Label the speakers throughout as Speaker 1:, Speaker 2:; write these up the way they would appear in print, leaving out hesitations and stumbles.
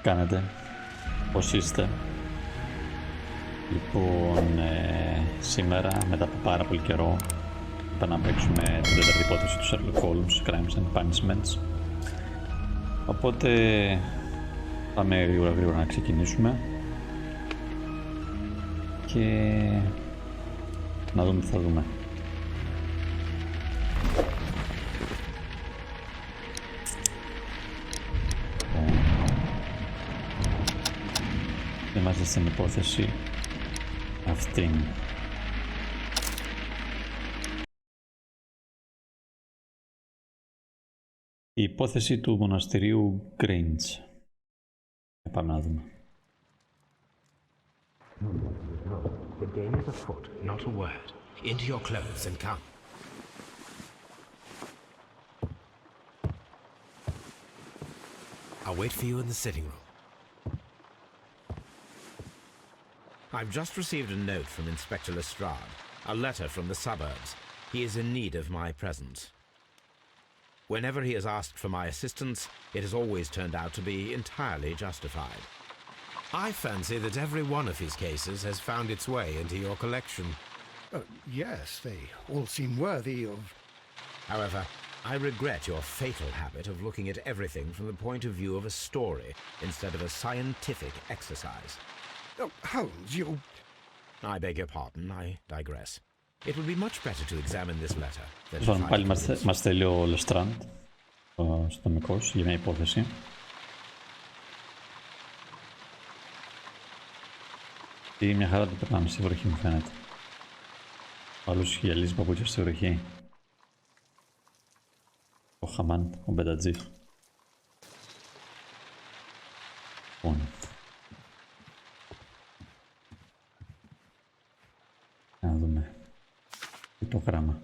Speaker 1: κάνετε, πώς είστε? Λοιπόν, σήμερα μετά από πάρα πολύ καιρό είπα να παίξουμε την τέταρτη υπόθεση του Σέρλοκ Χολμς, Crimes and Punishments. Οπότε πάμε γρήγορα να ξεκινήσουμε και να δούμε τι θα δούμε. Είμαστε στην υπόθεση αυτήν. Η υπόθεση του μοναστηρίου Grange. Πάμε να δούμε.
Speaker 2: The game is afoot, not a word. Into your clothes and come. I'll wait for you in the sitting room. I've just received a note from Inspector Lestrade, a letter from the suburbs. He is in need of my presence. Whenever he has asked for my assistance, it has always turned out to be entirely justified. I fancy that every one of his cases has found its way into your collection.
Speaker 3: Yes, they all seem worthy of...
Speaker 2: However, I regret your fatal habit of looking at everything from the point of view of a story instead of a scientific exercise.
Speaker 3: Oh, Holmes, you...
Speaker 2: I beg your pardon, I digress. It would be much better to examine this letter than to
Speaker 1: Λοιπόν,
Speaker 2: try
Speaker 1: πάλι
Speaker 2: to...
Speaker 1: μας θέλει ο Lestrade, ο αστυνομικός, για μια υπόθεση. Και μια χαρά το περνάμε στη βροχή, μου φαίνεται. Ο άλλος γυαλίζει παπούτσια στη βροχή. Ο Χαμάν, ο Μπεντατζίφ. Λοιπόν. Να δούμε το γράμμα.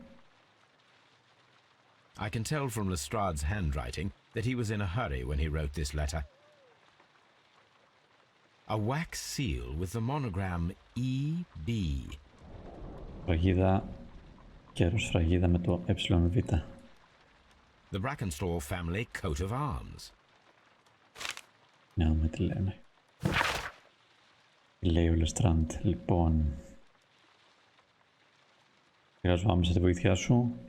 Speaker 2: I can tell from Lestrade's handwriting that he was in a hurry when he wrote this letter. A wax seal with the monogram E.B.
Speaker 1: Φραγίδα, καιρός φραγίδα με το ΕΒ.
Speaker 2: The Brackenstall family coat of arms.
Speaker 1: Να δούμε τι λέμε. Τι λέει ο Lestrade, λοιπόν. Χρειάζομαι άμεσα τη βοήθειά σου.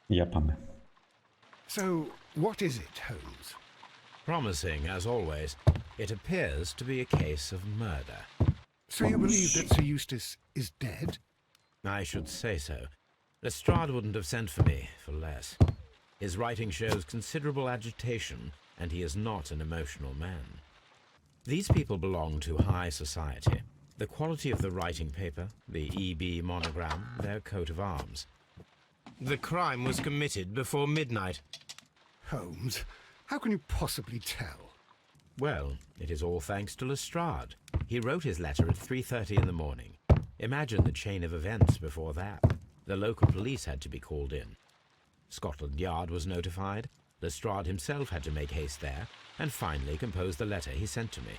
Speaker 1: Για πάμε.
Speaker 3: So, what is it, Holmes?
Speaker 2: Promising, as always, it appears to be a case of murder.
Speaker 3: So you believe that Sir Eustace is dead?
Speaker 2: I should say so. Lestrade wouldn't have sent for me for less. His writing shows considerable agitation, and he is not an emotional man. These people belong to high society. The quality of the writing paper, the EB monogram, their coat of arms. The crime was committed before midnight.
Speaker 3: Holmes, how can you possibly tell?
Speaker 2: Well, it is all thanks to Lestrade. He wrote his letter at 3:30 in the morning. Imagine the chain of events before that. The local police had to be called in. Scotland Yard was notified. Lestrade himself had to make haste there, and finally composed the letter he sent to me.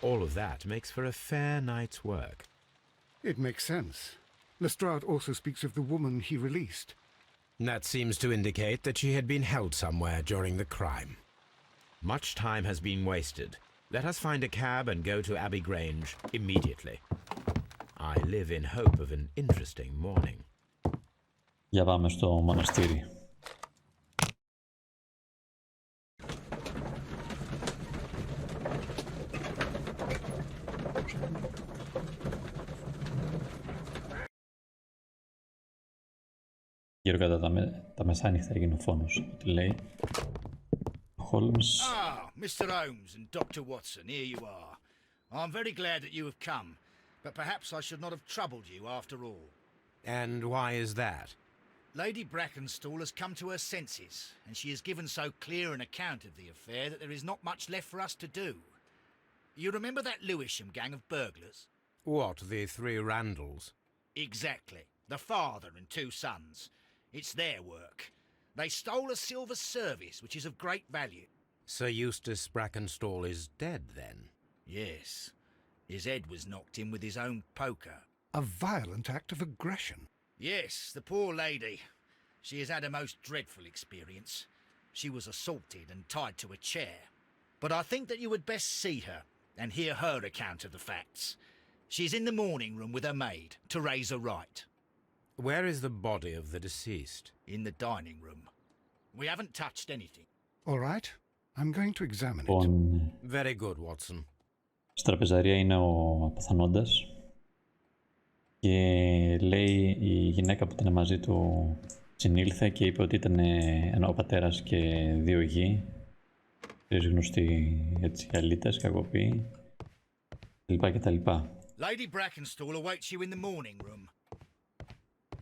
Speaker 2: All of that makes for a fair night's work.
Speaker 3: It makes sense. Lestrade also speaks of the woman he released.
Speaker 2: That seems to indicate that she had been held somewhere during the crime. Much time has been wasted. Let us find a cab and go to Abbey Grange immediately. I live in hope of an interesting morning.
Speaker 1: Για πάμε στο μοναστήρι. Γύρω κατά τα μεσάνυχτα έγινε ο φόνος, τι λέει. Χολμς.
Speaker 4: Ah, Mr. Holmes and Dr. Watson, here you are. I'm very glad that you have come, but perhaps I should not have troubled you after all.
Speaker 2: And why is that?
Speaker 4: Lady Brackenstall has come to her senses, and she has given so clear an account of the affair that there is not much left for us to do. You remember that Lewisham gang of burglars?
Speaker 2: What, the three Randalls?
Speaker 4: Exactly. The father and two sons. It's their work. They stole a silver service, which is of great value.
Speaker 2: Sir Eustace Brackenstall is dead, then?
Speaker 4: Yes. His head was knocked in with his own poker.
Speaker 3: A violent act of aggression.
Speaker 4: Yes, the poor lady. She has had a most dreadful experience. She was assaulted and tied to a chair. But I think that you would best see her and hear her account of the facts. She's in the morning room with her maid, Teresa Wright.
Speaker 2: Where is the body of the deceased?
Speaker 4: In the dining room. We haven't touched anything.
Speaker 3: All right, I'm going to examine it.
Speaker 1: Λοιπόν,
Speaker 2: Very good, Watson.
Speaker 1: στην τραπεζαρία είναι ο αποθανόντας και λέει η γυναίκα που ήταν μαζί του συνήλθε και είπε ότι ήταν ο πατέρας και δύο γη, τρεις γνωστοί έτσι αλήτες, κακοποιοί, κτλ.
Speaker 4: Lady Brackenstall awaits you in the morning room.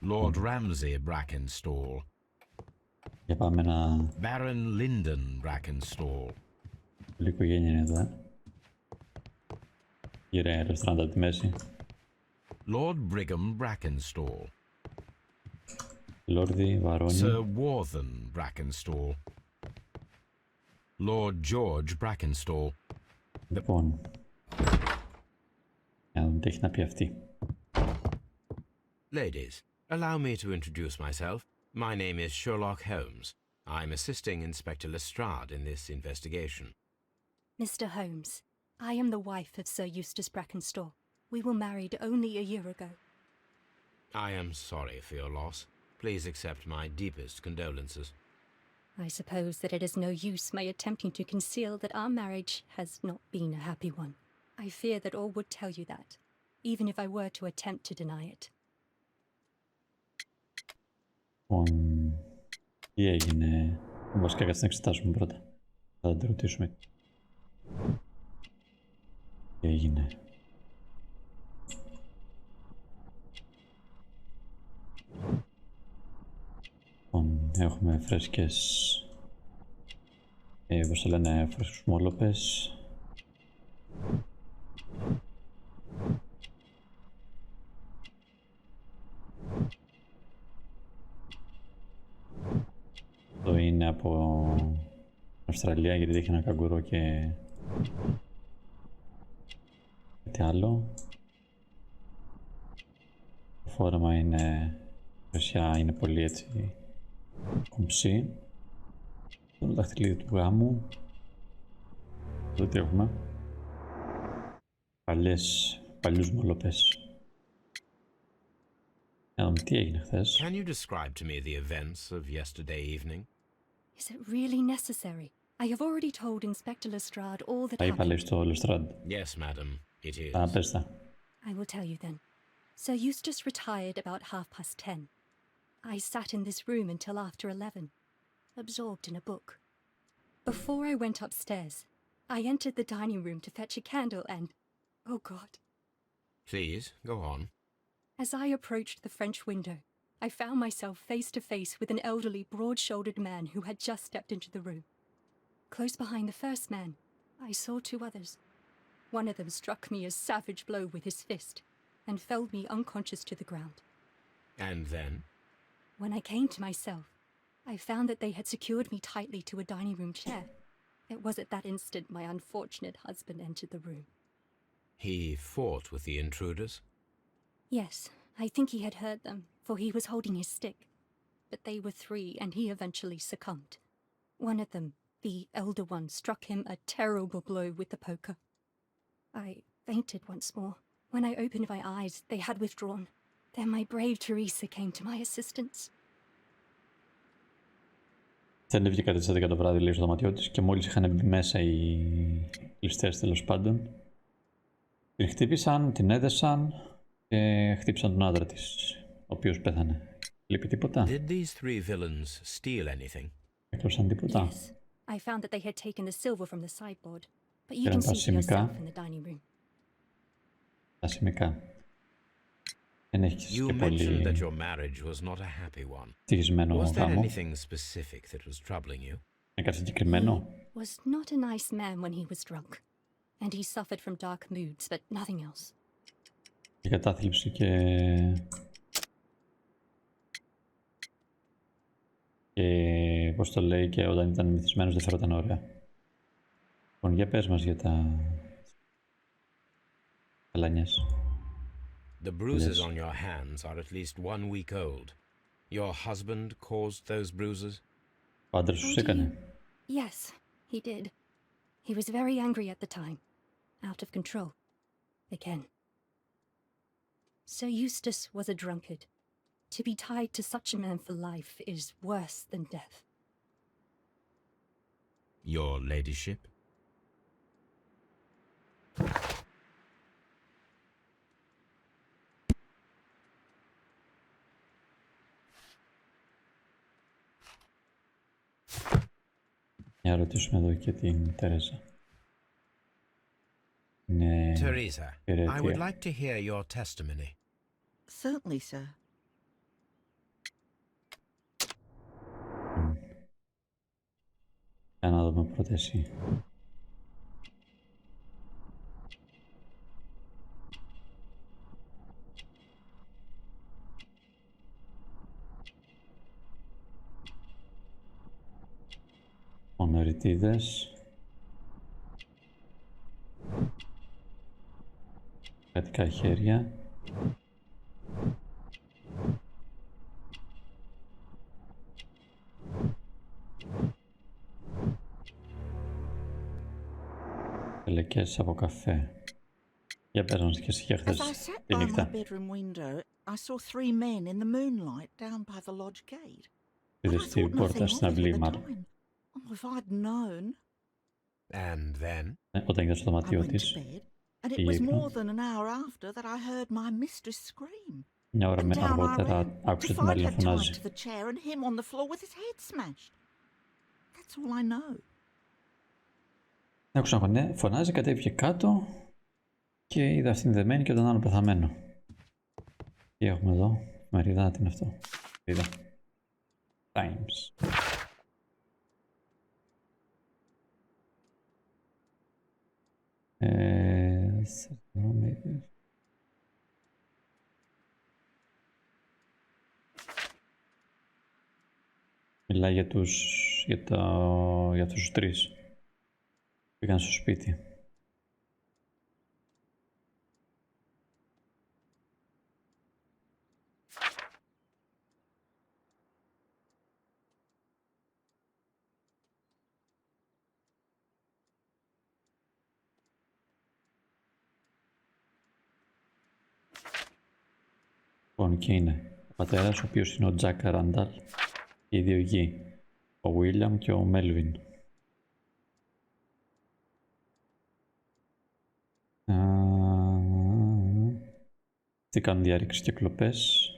Speaker 2: Lord Ramsay Brackenstall.
Speaker 1: Για πάμε να...
Speaker 2: Baron Lyndon Brackenstall.
Speaker 1: Όλη η οικογένεια είναι εδώ. Γύρε ρεστοράντα από τη μέση.
Speaker 2: Lord Brigham Brackenstall.
Speaker 1: Λόρδι, βαρόνι.
Speaker 2: Sir Warthen Brackenstall. Lord George Brackenstall.
Speaker 1: Λοιπόν, να δούμε τι έχει να πει αυτή.
Speaker 2: Ladies, allow me to introduce myself. My name is Sherlock Holmes. I'm assisting Inspector Lestrade in this investigation.
Speaker 5: Mr. Holmes, I am the wife of Sir Eustace Brackenstall. We were married only a year ago.
Speaker 2: I am sorry for your loss. Please accept my deepest condolences.
Speaker 5: I suppose that it is no use my attempting to conceal that our marriage has not been a happy one. I fear that all would tell you that, even if I were to attempt to deny it.
Speaker 1: Λοιπόν, τι έγινε. Βασικά κάτσε να εξετάσουμε πρώτα. Θα την ρωτήσουμε. Τι έγινε. Λοιπόν, έχουμε φρέσκες, πώς το λένε, φρέσκους μόλοπες. Αυτό είναι από Αυστραλία γιατί έχει ένα καγκουρό και κάτι άλλο. Το φόρεμα είναι, ρωσιά είναι πολύ έτσι κομψή. Το δαχτυλίδι του γάμου. Εδώ τι έχουμε. Παλιούς μολοπές. Να δούμε τι έγινε χθες.
Speaker 2: Can you describe to me the events of yesterday evening?
Speaker 5: Is it really necessary? I have already told Inspector Lestrade all that
Speaker 1: Τα είπα λέει
Speaker 5: happened.
Speaker 1: στο Lestrade.
Speaker 2: Yes, madam, it
Speaker 1: Α,
Speaker 2: is.
Speaker 1: πες τα.
Speaker 5: I will tell you then. Sir Eustace retired about 10:30. I sat in this room until after 11, absorbed in a book. Before I went upstairs, I entered the dining room to fetch a candle and, oh God.
Speaker 2: Please, go on.
Speaker 5: As I approached the French window, I found myself face to face with an elderly, broad-shouldered man who had just stepped into the room. Close behind the first man, I saw two others. One of them struck me a savage blow with his fist and felled me unconscious to the ground.
Speaker 2: And then?
Speaker 5: When I came to myself, I found that they had secured me tightly to a dining room chair. It was at that instant my unfortunate husband entered the room.
Speaker 2: He fought with the intruders?
Speaker 5: Yes, I think he had hurt them, for he was holding his stick. But they were three, and he eventually succumbed. One of them, the elder one, struck him a terrible blow with the poker. I fainted once more. When I opened my eyes, they had withdrawn. Then my brave Teresa came to my assistance.
Speaker 1: Δεν βγήκε κάτι στις 11 το βράδυ, λέει, στο δωματιό της και μόλις είχαν μπει μέσα οι ληστές τέλος πάντων, την χτύπησαν, την έδεσαν και χτύπησαν τον άντρα της, ο οποίος πέθανε. Λείπει τίποτα?
Speaker 2: Did these three villains steal anything?
Speaker 1: Έκλωσαν τίποτα?
Speaker 5: Yes, I found that they had taken the silver from the sideboard, but you
Speaker 1: Eran
Speaker 5: can see for
Speaker 1: pasimica.
Speaker 5: yourself in the dining room.
Speaker 1: Τα σημικά. Δεν έχει
Speaker 2: You
Speaker 1: και
Speaker 2: mentioned
Speaker 1: πολύ
Speaker 2: that your marriage was not a happy one.
Speaker 1: ευτυχισμένο
Speaker 2: Was there
Speaker 1: γάμο.
Speaker 2: anything specific that was troubling you?
Speaker 1: Είναι κάτι συγκεκριμένο?
Speaker 5: Was not a nice man when he was drunk, and he suffered from dark moods, but nothing else.
Speaker 1: Η κατάθλιψη και πώς το λέει, και όταν ήταν μυθισμένος δεν φερόταν ωραία. Λοιπόν, για πες μας για τα... καλανιές.
Speaker 2: The bruises on your hands are at least 1 week old. Your husband caused those bruises?
Speaker 1: Ο άντρας σου έκανε.
Speaker 5: Yes, he did. He was very angry at the time. Out of control. Again. Sir Eustace was a drunkard. To be tied to such a man for life is worse than death.
Speaker 2: Your ladyship?
Speaker 1: Για να ρωτήσουμε εδώ και την Τερέζα. Ναι.
Speaker 2: Teresa, I would like to hear your testimony.
Speaker 6: Certainly, sir.
Speaker 1: Για να δούμε πρώτα εσύ. Ονοριτίδες. Κρατικά χέρια. Τελεκές από καφέ. Για πες μας και εσύ για
Speaker 6: As
Speaker 1: χθες
Speaker 6: I sat
Speaker 1: τη
Speaker 6: by my
Speaker 1: νύχτα.
Speaker 6: bedroom window, I saw 3 men in the moonlight down by the lodge gate. But I
Speaker 1: Είδες την
Speaker 6: thought
Speaker 1: πόρτα
Speaker 6: nothing
Speaker 1: στην
Speaker 6: of it at
Speaker 1: αυλή
Speaker 6: the
Speaker 1: μάλλον.
Speaker 6: time. Oh, if I'd known.
Speaker 2: And then?
Speaker 1: Όταν είδες στο
Speaker 6: I
Speaker 1: δωμάτιο
Speaker 6: went to
Speaker 1: της,
Speaker 6: bed, and it
Speaker 1: πήγε
Speaker 6: was
Speaker 1: ύπνο.
Speaker 6: more than an hour after that I heard my mistress scream.
Speaker 1: Μια ώρα
Speaker 6: And down I
Speaker 1: αργότερα
Speaker 6: ran
Speaker 1: άκουσε
Speaker 6: to
Speaker 1: την
Speaker 6: find
Speaker 1: άλλη να
Speaker 6: her tied
Speaker 1: φωνάζει.
Speaker 6: to the chair and him on the floor with his head smashed. That's all I know.
Speaker 1: Άκουσα να φωνάζει, κατέβηκε κάτω και είδα αυτήν δεμένη και τον άλλο πεθαμένο. Τι έχουμε εδώ, εφημερίδα, τι είναι αυτό. Είδα. Times. Μιλάει για τους τρεις. Πήγαν στο σπίτι. Λοιπόν, και είναι ο πατέρας, ο οποίος είναι ο Τζακ Ράνταλ, και οι δύο γη, ο Βίλιαμ και ο Μέλβιν. Τι κάνουν διάρρηξης και κλοπές.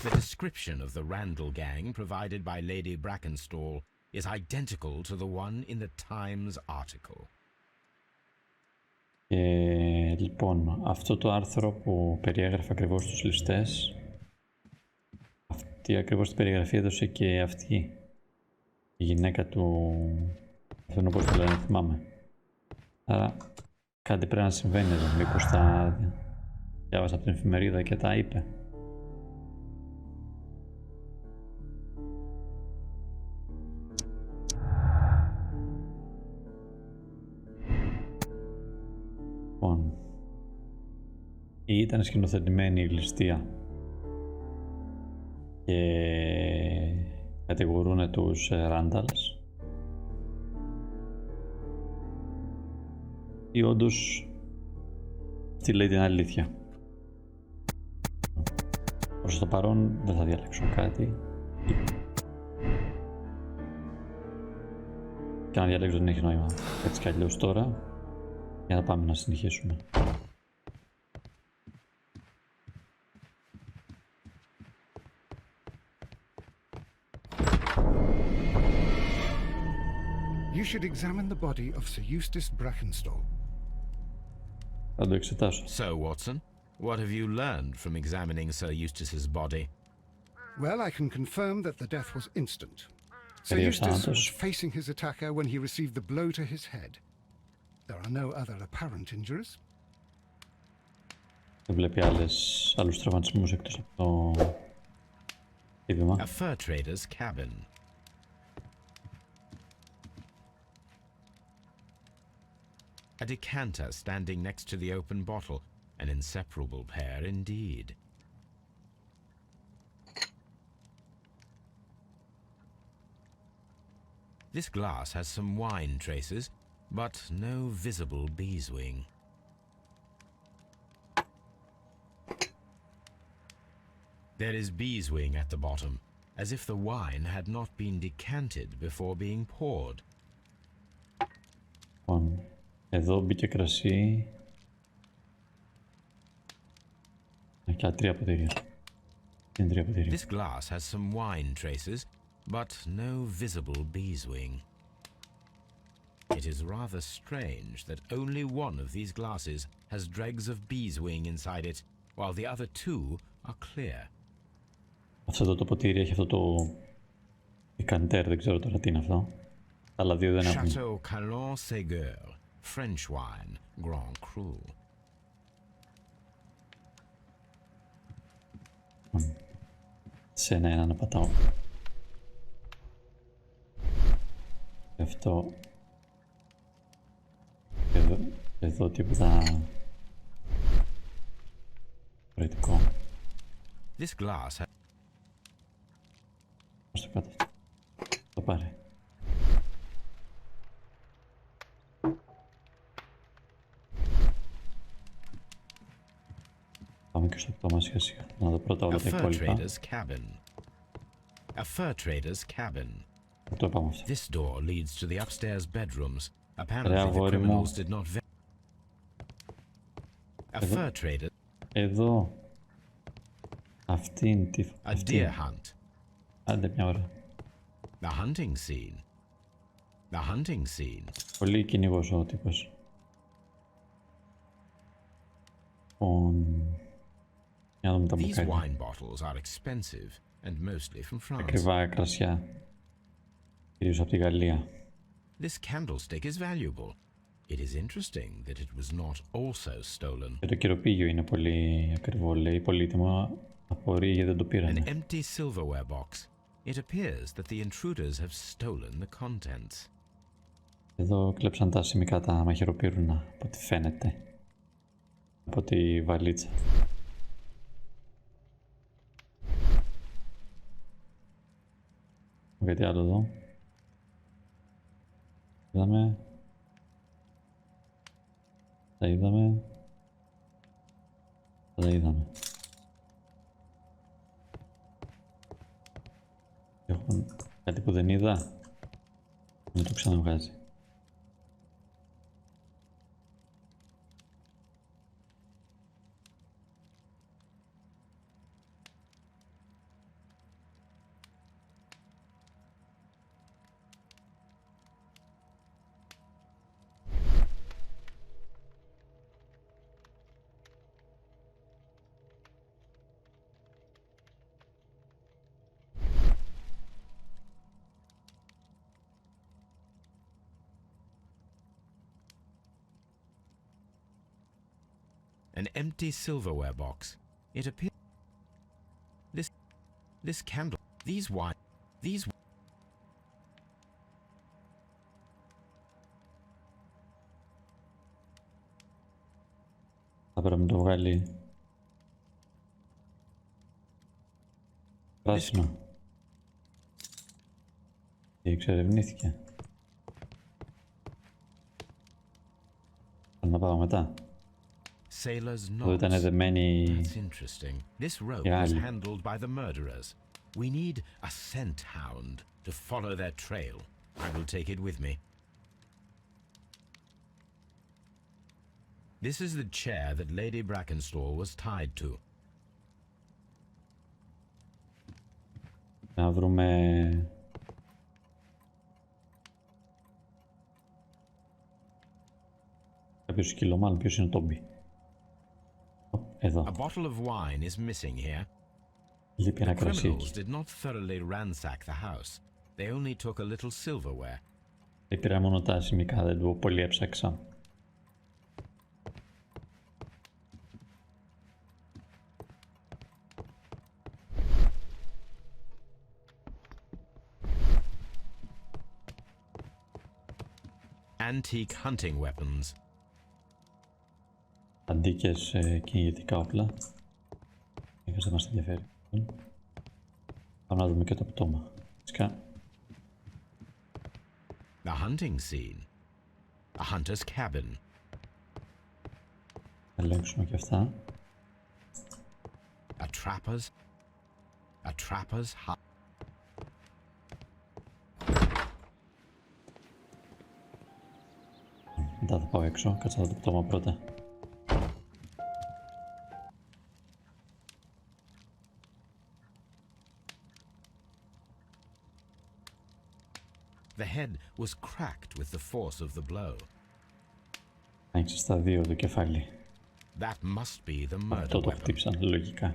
Speaker 2: The description of the Randall gang provided by Lady Brackenstall is identical to the one in the Times article.
Speaker 1: Λοιπόν, αυτό το άρθρο που περιέγραφε ακριβώς τους ληστές, αυτή ακριβώς την περιγραφή έδωσε και αυτή η γυναίκα του, αυτόν όπως το λένε, θυμάμαι. Άρα κάτι πρέπει να συμβαίνει εδώ, μήπως τα διάβασα από την εφημερίδα και τα είπε. Λοιπόν, ήταν σκηνοθετημένη η ληστεία και κατηγορούν τους Ράνταλς ή όντως τι λέει την αλήθεια. Προς το παρόν δεν θα διαλέξω κάτι και να διαλέξω δεν έχει νόημα έτσι κι αλλιώς τώρα. Για να πάμε να συνεχίσουμε.
Speaker 3: You should examine the body of Sir Eustace Brackenstall.
Speaker 1: Θα το εξετάσω.
Speaker 2: So, Watson, what have you learned from examining Sir Eustace's body?
Speaker 3: Well, I can confirm that the death was instant. Sir
Speaker 1: Serious
Speaker 3: Eustace
Speaker 1: answers.
Speaker 3: was facing his attacker when he received the blow to his head. There are no other apparent injuries.
Speaker 1: Δεν βλέπει άλλους τραυματισμούς εκτός από το ίδρυμα.
Speaker 2: A fur trader's cabin. A decanter standing next to the open bottle, an inseparable pair indeed. This glass has some wine traces, but no visible beeswing. There is beeswing at the bottom, as if the wine had not been decanted before being poured.
Speaker 1: Εδώ μπήκε κρασί. Και 3 ποτήρια. Είναι 3 ποτήρια.
Speaker 2: This glass has some wine traces, but no visible beeswing. It is rather strange that only one of these glasses has dregs of beeswing inside it, while the other two are clear.
Speaker 1: Αυτό εδώ το ποτήρι έχει αυτό το Κάντε, δεν ξέρω τώρα τι είναι αυτό. Αλλά δύο δεν έχουν.
Speaker 2: Chateau Calon Ségur, French wine, Grand Cru.
Speaker 1: Σε ένα να πατάω. Αυτό. Εδώ τίποτα προαιρετικό.
Speaker 2: This glass
Speaker 1: Ας το κάτω. Το πάρε. Πάμε και στο πτώμα σιγά σιγά. Να δω πρώτα όλα
Speaker 2: a
Speaker 1: τα
Speaker 2: fur
Speaker 1: υπόλοιπα.
Speaker 2: trader's cabin. A fur trader's cabin.
Speaker 1: Το πάμε αυτό.
Speaker 2: This door leads to the upstairs bedrooms. Apparently the
Speaker 1: αγόρι μου.
Speaker 2: criminals did not A fur trader.
Speaker 1: Εδώ. Αυτή είναι τη...
Speaker 2: A deer hunt.
Speaker 1: Άντε μια ώρα.
Speaker 2: The hunting scene. The hunting scene.
Speaker 1: Πολύ κυνηγός ο τύπος. Για να δούμε τα
Speaker 2: These
Speaker 1: μπουκάλια.
Speaker 2: wine bottles are expensive and mostly from France.
Speaker 1: Ακριβά κρασιά. Κυρίως από τη Γαλλία.
Speaker 2: This candlestick is valuable. It is interesting that it was not also stolen.
Speaker 1: Και το κυροπήγιο είναι πολύ ακριβό, λέει, πολύτιμο. Απορεί γιατί δεν το
Speaker 2: An
Speaker 1: πήρανε.
Speaker 2: empty silverware box. It appears that the intruders have stolen the contents.
Speaker 1: Εδώ κλέψαν τα σημικά τα μαχαιροπύρουνα, από ό,τι φαίνεται. Από τη βαλίτσα. Κάτι άλλο εδώ. Είδαμε. Τα είδαμε. Τα είδαμε. Έχουν κάτι που δεν είδα. Μην το ξαναβγάζει.
Speaker 2: An empty silverware box. It appears this candle. These
Speaker 1: Θα πρέπει να το βγάλει πράσινο. Και εξερευνήθηκε. Θα να πάω μετά.
Speaker 2: sailor's
Speaker 1: Εδώ ήταν
Speaker 2: knots.
Speaker 1: δεμένοι
Speaker 2: That's interesting. This rope
Speaker 1: οι
Speaker 2: was
Speaker 1: άλλοι.
Speaker 2: handled by the murderers. We need a scent hound to follow their trail. I will take it with me. This is the chair that Lady Brackenstall was tied to.
Speaker 1: Να βρούμε... κάποιο σκύλο, μάλλον ποιος είναι ο Τόμπι. Εδώ.
Speaker 2: A bottle of wine is missing here.
Speaker 1: Λείπει
Speaker 2: The
Speaker 1: ένα κρασί
Speaker 2: criminals
Speaker 1: εκεί.
Speaker 2: did not thoroughly ransack the house. They only took a little silverware.
Speaker 1: Δεν πήρα μόνο τα σημικά, δεν το πολύ έψαξα.
Speaker 2: Antique hunting weapons.
Speaker 1: αντίκες κυνηγητικά όπλα. Είχες δεν μας ενδιαφέρει. Πάμε να δούμε και το πτώμα. Φυσικά.
Speaker 2: A hunting scene. A hunter's cabin.
Speaker 1: Θα ελέγξουμε και αυτά.
Speaker 2: A trapper's hut.
Speaker 1: Μετά θα πάω έξω, κάτσα το πτώμα πρώτα.
Speaker 2: The head was cracked with the force of the blow.
Speaker 1: Άνοιξε στα δύο το κεφάλι.
Speaker 2: That must be the murder
Speaker 1: Αυτό το
Speaker 2: weapon.
Speaker 1: χτύπησαν, λογικά.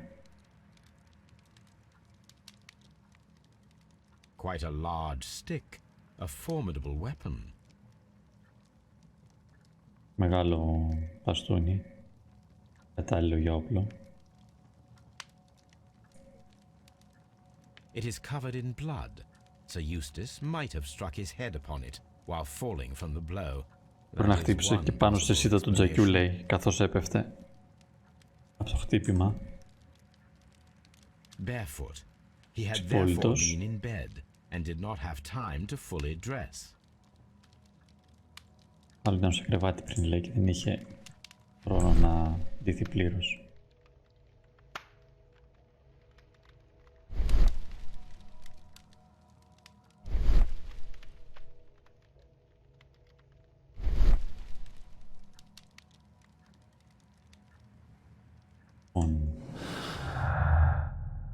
Speaker 2: Quite a large stick, a formidable weapon.
Speaker 1: Μεγάλο μπαστούνι. Κατάλληλο για όπλο.
Speaker 2: It is covered in blood. Sir Eustace might have struck his head upon it while falling from the blow.
Speaker 1: Μπορεί να χτύπησε και πάνω στη σίδα του τζακιού, λέει, καθώς έπεφτε από το χτύπημα.
Speaker 2: Barefoot, he had therefore
Speaker 1: Ξυπόλυτος.
Speaker 2: been in bed and did not have time to fully dress.
Speaker 1: Άλλο ήταν στο κρεβάτι πριν, λέει, και δεν είχε χρόνο να ντυθεί πλήρως.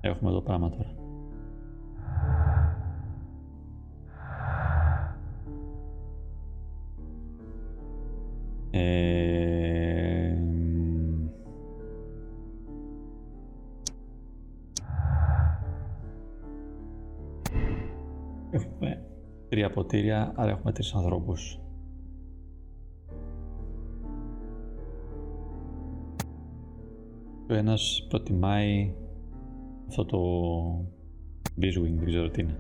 Speaker 1: Έχουμε εδώ πράγμα τώρα. Έχουμε 3 ποτήρια, άρα έχουμε 3 ανθρώπους. Ο ένας προτιμάει αυτό το Biswing, δεν ξέρω τι είναι.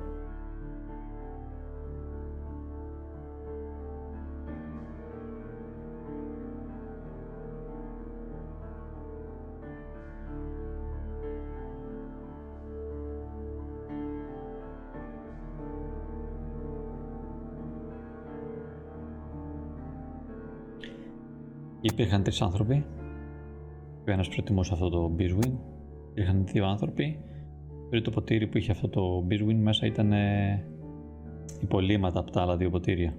Speaker 1: Υπήρχαν 3 άνθρωποι. Ο ένας προτιμούσε αυτό το Biswing. Υπήρχαν 2 άνθρωποι. Το τρίτο ποτήρι που είχε αυτό το Biswing μέσα ήταν υπολείμματα από τα άλλα 2 ποτήρια.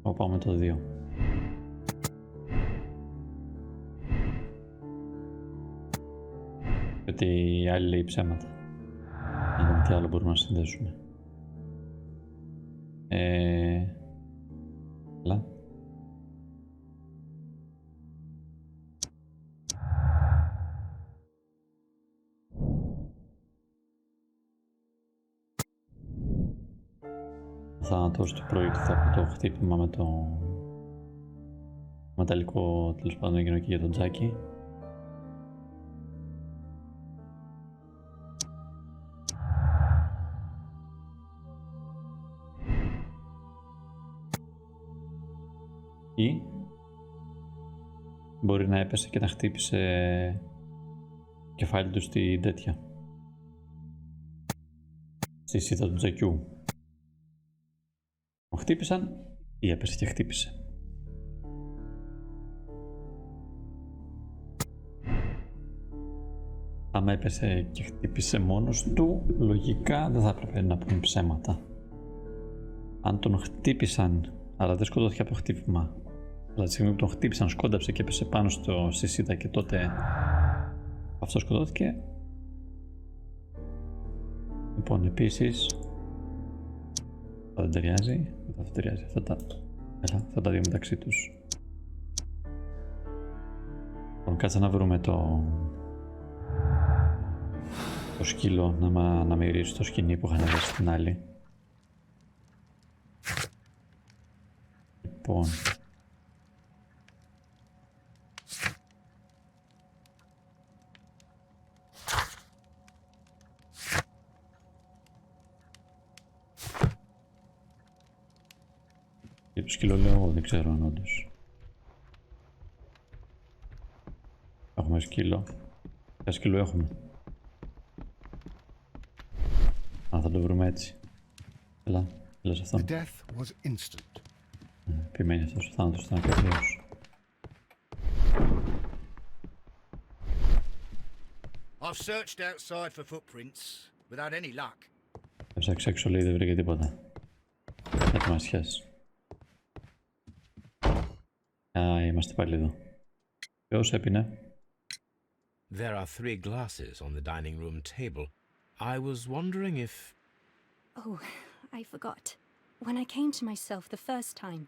Speaker 1: Θα πάω με το 2. Γιατί η άλλη λέει ψέματα. Να δούμε τι άλλο μπορούμε να συνδέσουμε. Καλά. Θάνατος του πρωί του θα πω το χτύπημα με το μεταλλικό, τέλος πάντων έγινε και για τον τζάκι. Ή μπορεί να έπεσε και να χτύπησε το κεφάλι του στη τέτοια, στη σίδα του τζακιού. Τον χτύπησαν ή έπεσε και χτύπησε. Άμα έπεσε και χτύπησε μόνος του, λογικά δεν θα έπρεπε να πούμε ψέματα. Αν τον χτύπησαν, αλλά δεν σκοτώθηκε από το χτύπημα, αλλά τη στιγμή που τον χτύπησαν σκόνταψε και έπεσε πάνω στη σίδα και τότε αυτό σκοτώθηκε. Λοιπόν, επίσης δεν ταιριάζει, δεν ταιριάζει αυτά τα δύο μεταξύ τους. Λοιπόν, κάτσε να βρούμε το σκύλο να μυρίσει το σκηνή που είχαν δώσει στην άλλη. Λοιπόν, Και το σκύλο λέω εγώ, δεν ξέρω αν όντως. Έχουμε σκύλο. Ποια σκύλο έχουμε? Α, θα το βρούμε έτσι. Έλα, έλα σε
Speaker 3: The
Speaker 1: αυτόν.
Speaker 3: death was instant.
Speaker 1: Επιμένει αυτός ο θάνατος ήταν ακριβώς.
Speaker 4: I've searched outside for footprints without any luck.
Speaker 1: Έψαξε έξω, λέει, δεν βρήκε τίποτα. Ετοιμασιάς. Α, είμαστε πάλι εδώ. Ποιος έπινε?
Speaker 2: There are 3 glasses on the dining room table. I was wondering if...
Speaker 5: Oh, I forgot. When I came to myself the first time,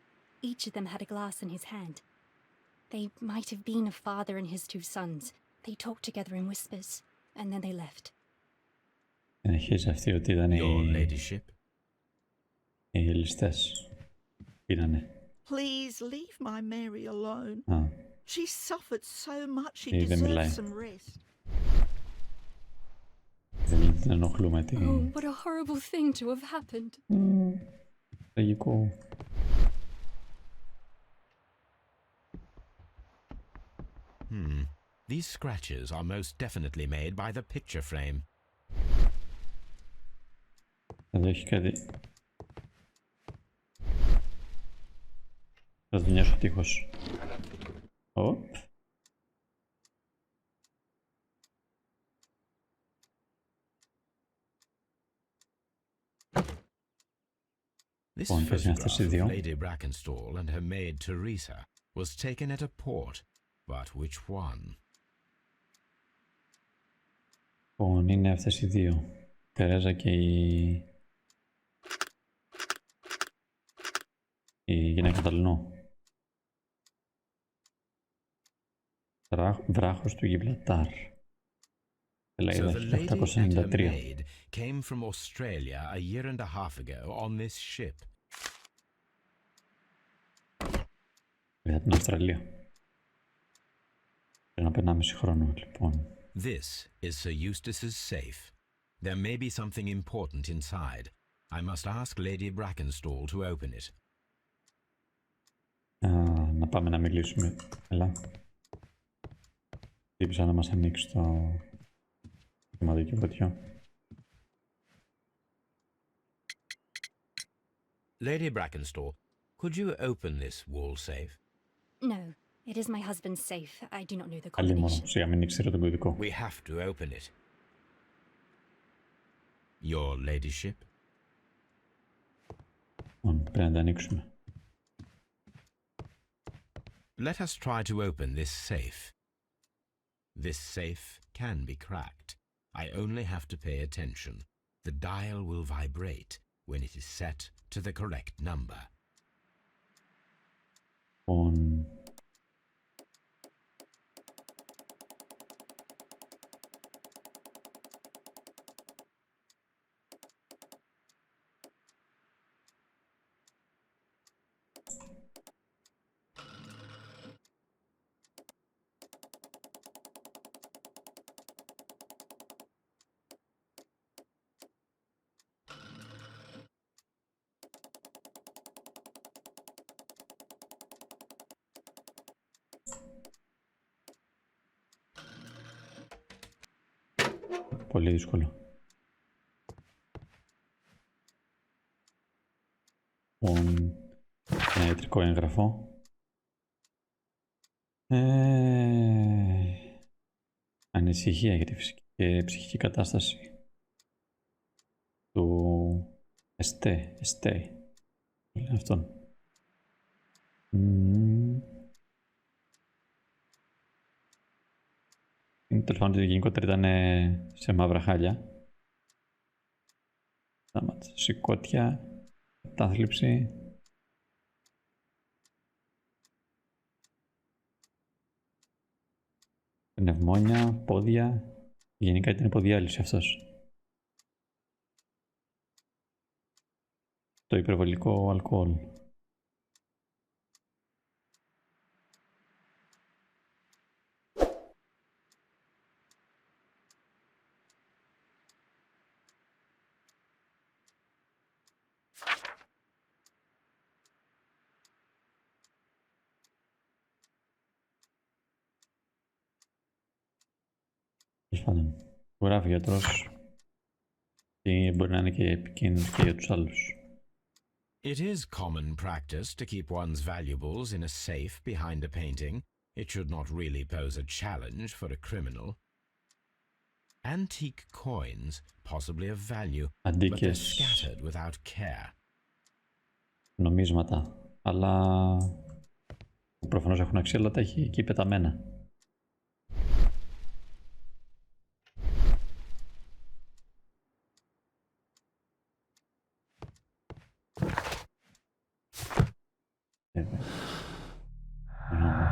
Speaker 5: each of them had a glass in his hand. They might have been a father and his 2 sons. They talked together in whispers, and then they left.
Speaker 1: Συνεχίζει αυτή ότι ήταν
Speaker 2: Your ladyship?
Speaker 1: οι ληστές. Πήρανε.
Speaker 6: Please leave my Mary alone.
Speaker 1: Α,
Speaker 6: She suffered so much, she
Speaker 1: δεν
Speaker 6: deserves
Speaker 1: μιλάει.
Speaker 6: some rest.
Speaker 1: Δεν την ενοχλούμε
Speaker 5: Oh, what a horrible thing to have happened.
Speaker 1: Τραγικό.
Speaker 2: These scratches are most definitely made by the picture frame.
Speaker 1: Εδώ έχει κάτι. Θα δουλειάσω ο τείχος. Οπ.
Speaker 2: This
Speaker 1: Λοιπόν, πες είναι
Speaker 2: photograph
Speaker 1: αυτές οι
Speaker 2: of
Speaker 1: δύο.
Speaker 2: Lady Brackenstall and her maid Teresa was taken at a port, but which one?
Speaker 1: Λοιπόν, είναι αυτές οι δύο. Η Τερέζα και η γυναίκα Ταλνό. Βράχος του Γιμπλατάρ.
Speaker 2: So the
Speaker 1: Σελίδα
Speaker 2: lady and her
Speaker 1: 1893.
Speaker 2: maid came from Australia a year and a half ago on this ship.
Speaker 1: Για την Αυστραλία. Πριν από 1,5 χρόνο, λοιπόν.
Speaker 2: This is Sir Eustace's safe. There may be something important inside. I must ask Lady Brackenstall to open it.
Speaker 1: Να πάμε να μιλήσουμε. Έλα. Τύπησα να μας ανοίξει το σημαντικό φωτιό.
Speaker 2: Lady Brackenstall, could you open this wall safe?
Speaker 5: No, it is my husband's safe. I do not know the
Speaker 1: Άλλη μόνο,
Speaker 5: combination.
Speaker 1: σιγά μην ήξερε τον κωδικό.
Speaker 2: We have to open it. Your ladyship?
Speaker 1: Λοιπόν, πρέπει να τα ανοίξουμε.
Speaker 2: Let us try to open this safe. This safe can be cracked. I only have to pay attention. The dial will vibrate when it is set to the correct number.
Speaker 1: Λοιπόν, πολύ δύσκολο. Λοιπόν, ένα ιατρικό έγγραφο. Ανησυχία για τη φυσική και ψυχική κατάσταση του Εστέ. Είναι αυτόν. Τέλος πάντων, γενικότερα ήταν σε μαύρα χάλια. Σηκώτια, κατάθλιψη. Πνευμόνια, πόδια. Γενικά ήταν υποδιάλυση αυτός. Το υπερβολικό αλκοόλ. Τέλος πάντων, γράφει ο γιατρός και μπορεί να είναι και επικίνδυνος και για τους άλλους.
Speaker 2: It is common practice to keep one's valuables in a safe behind a painting. It should not really pose a challenge for a criminal. Antique coins, possibly of value, but they're
Speaker 1: Αντίκες,
Speaker 2: scattered without care.
Speaker 1: νομίσματα, αλλά προφανώς έχουν αξία, αλλά τα έχει εκεί πεταμένα.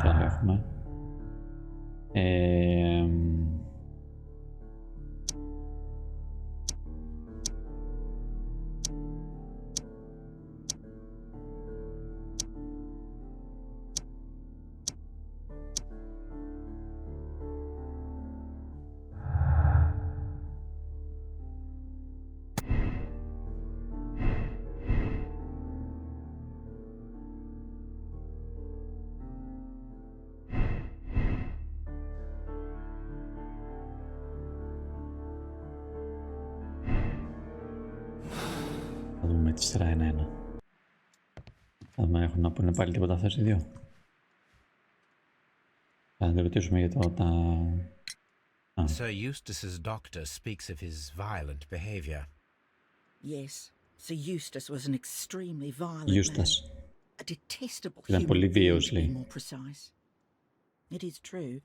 Speaker 1: Τι άλλο έχουμε. Θα δούμε τη σειρά ένα-ένα. Θα δούμε, έχουν να πούνε πάλι τίποτα αυτές οι δύο. Θα τη ρωτήσουμε για το τα...
Speaker 2: Sir Eustace's doctor speaks of his violent behavior.
Speaker 6: Yes, Sir Eustace was an extremely violent
Speaker 1: Eustace.
Speaker 6: man. A detestable
Speaker 1: Ήταν πολύ
Speaker 6: human being,
Speaker 1: βίαιος,
Speaker 6: to be
Speaker 1: λέει.
Speaker 6: more precise. It is true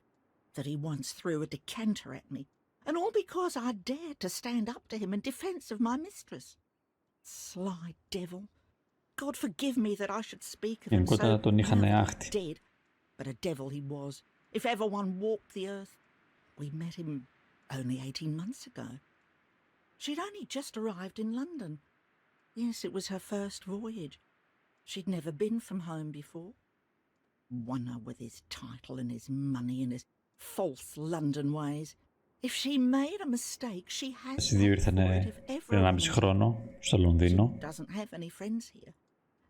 Speaker 6: that he once threw a decanter at me, and all because I dared to stand up to him in defense of my mistress. Sly devil. God forgive me that I should speak of him
Speaker 1: Γενικότερα
Speaker 6: so
Speaker 1: τον είχαν
Speaker 6: now that he's
Speaker 1: άχτη.
Speaker 6: dead. But a devil he was, if ever one walked the earth. We met him only 18 months ago. She'd only just arrived in London. Yes, it was her first voyage. She'd never been from home before. Wonder with his title and his money and his false London ways. If she made a mistake, she has
Speaker 1: Οι δύο
Speaker 6: paid for it
Speaker 1: ήρθανε
Speaker 6: if ever
Speaker 1: πριν 1,5
Speaker 6: one-
Speaker 1: χρόνο στο
Speaker 6: She
Speaker 1: Λονδίνο
Speaker 6: doesn't have any friends here.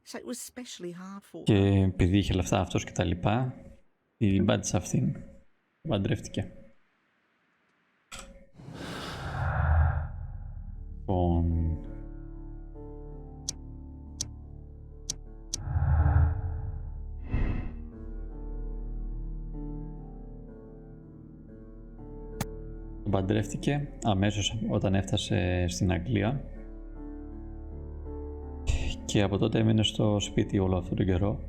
Speaker 6: So it was especially hard for her.
Speaker 1: και επειδή είχε λεφτά αυτός και τα λοιπά, την πάτησε αυτήν. Παντρεύτηκε. Λοιπόν... Τον παντρεύτηκε αμέσως όταν έφτασε στην Αγγλία και από τότε έμεινε στο σπίτι όλο αυτόν τον καιρό.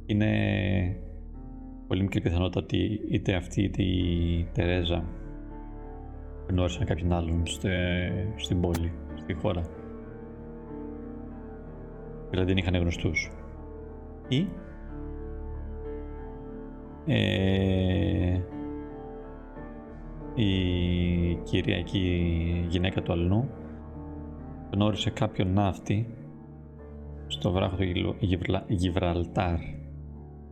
Speaker 1: Είναι πολύ μικρή πιθανότητα ότι είτε αυτή είτε η Τερέζα γνώρισαν κάποιον άλλον στην πόλη, στη χώρα. Δηλαδή δεν είχαν γνωστούς. Ή η κυριακή γυναίκα του αλλού γνώρισε κάποιον ναύτη στο βράχο του Γιβραλτάρ.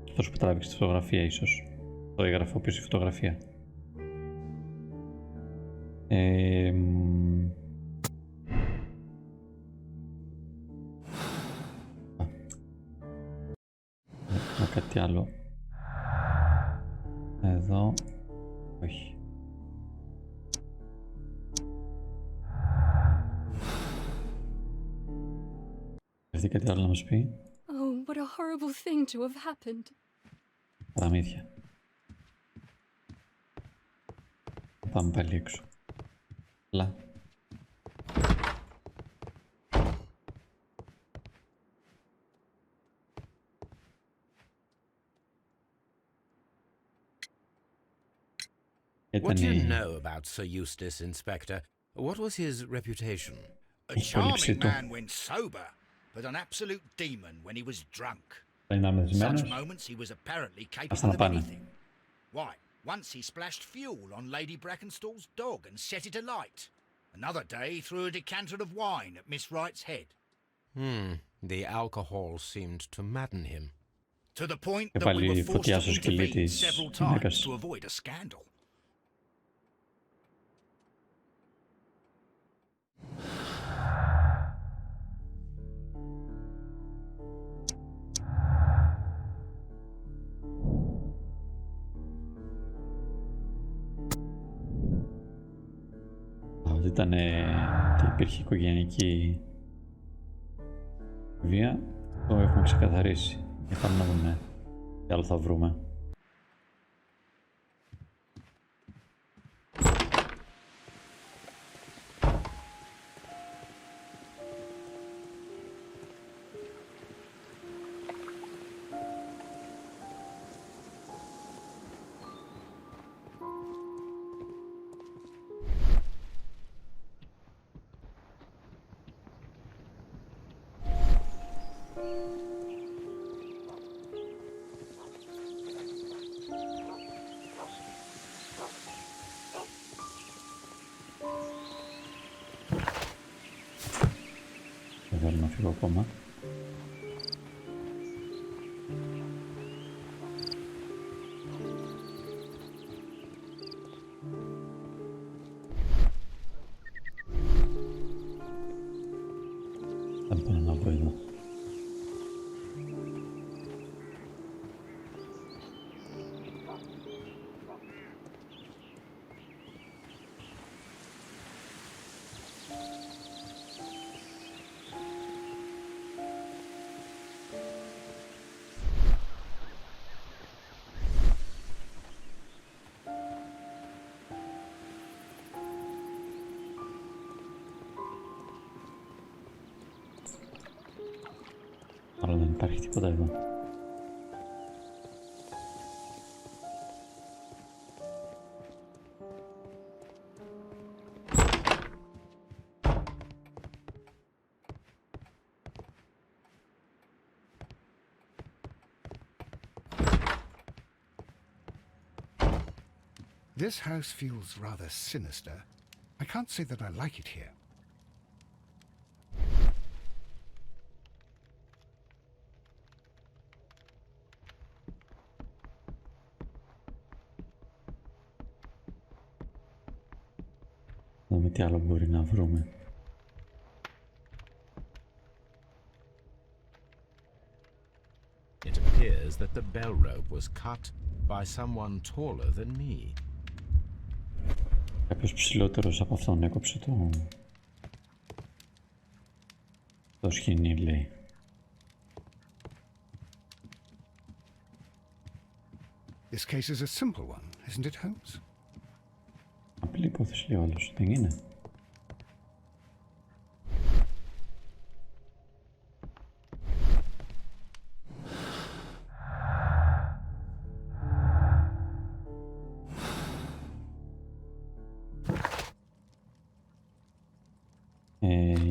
Speaker 1: Αυτός που τράβηξε τη φωτογραφία ίσως. Το έγραφε πίσω η φωτογραφία. Με κάτι άλλο. Εδώ. Όχι. Έχει κάτι άλλο να μας πει?
Speaker 5: Oh, what a horrible thing to have happened.
Speaker 1: Παραμύθια. Πάμε πάλι έξω. Λα.
Speaker 2: What do you know about Sir Eustace, Inspector? What was his reputation?
Speaker 4: A
Speaker 1: Έχει
Speaker 4: charming
Speaker 1: πολυψήτο.
Speaker 4: man when sober, but an absolute demon when he was drunk.
Speaker 1: Θα είναι
Speaker 4: Such
Speaker 1: αμεσμένος.
Speaker 4: moments he was apparently
Speaker 1: Αυτά να
Speaker 4: capable of
Speaker 1: πάνε.
Speaker 4: anything. Why, once he splashed fuel on Lady Brackenstall's dog and set it alight. Another day he threw a decanter of wine at Miss Wright's head.
Speaker 2: The alcohol seemed to madden him.
Speaker 4: To the point
Speaker 1: Και
Speaker 4: that we
Speaker 1: πάλι
Speaker 4: were forced
Speaker 1: φωτιά
Speaker 4: to
Speaker 1: στο σκυλί
Speaker 4: intervene
Speaker 1: της
Speaker 4: several times
Speaker 1: γυναίκας.
Speaker 4: to avoid a scandal.
Speaker 1: ήταν και υπήρχε οικογενειακή βία, το έχουμε ξεκαθαρίσει. Πάμε να δούμε τι άλλο θα βρούμε. Δεν θέλω να φύγω ακόμα. Δεν μπορώ να βγω εδώ. Αλλά δεν υπάρχει τίποτα εδώ.
Speaker 3: This house feels rather sinister. I can't say that I like it here.
Speaker 1: Δούμε τι άλλο μπορεί να βρούμε.
Speaker 2: It appears that the bell rope was cut by someone taller than me.
Speaker 1: Κάποιος ψηλότερος από αυτόν έκοψε το σκηνή, λέει.
Speaker 3: This case is a simple one, isn't it, Holmes?
Speaker 1: Απλή υπόθεση, λέει ο άλλος. Δεν είναι.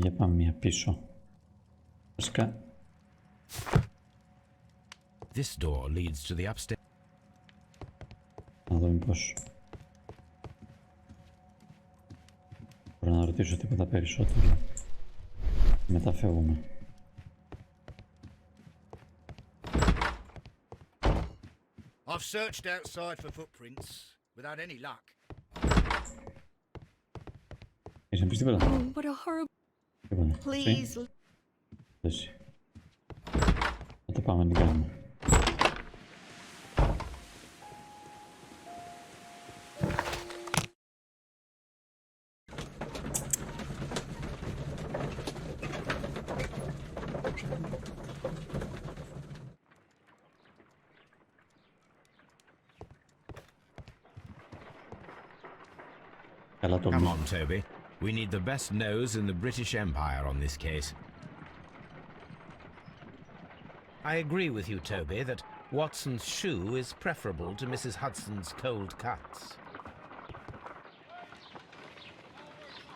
Speaker 1: Για πάμε μία πίσω. Φυσικά.
Speaker 2: This door leads to the upstairs.
Speaker 1: Να δω μήπως μπορώ να ρωτήσω τίποτα περισσότερο. Μετά φεύγουμε.
Speaker 4: I've searched outside for footprints without any luck.
Speaker 1: Έχεις να πεις τίποτα?
Speaker 5: Oh, what a horrible...
Speaker 1: Τίποτα.
Speaker 6: Please.
Speaker 1: Εσύ. Θα το πάμε να την κάνουμε. Καλά το
Speaker 2: Come
Speaker 1: μη.
Speaker 2: on, Toby. We need the best nose in the British Empire on this case. I agree with you, Toby, that Watson's shoe is preferable to Mrs. Hudson's cold cuts.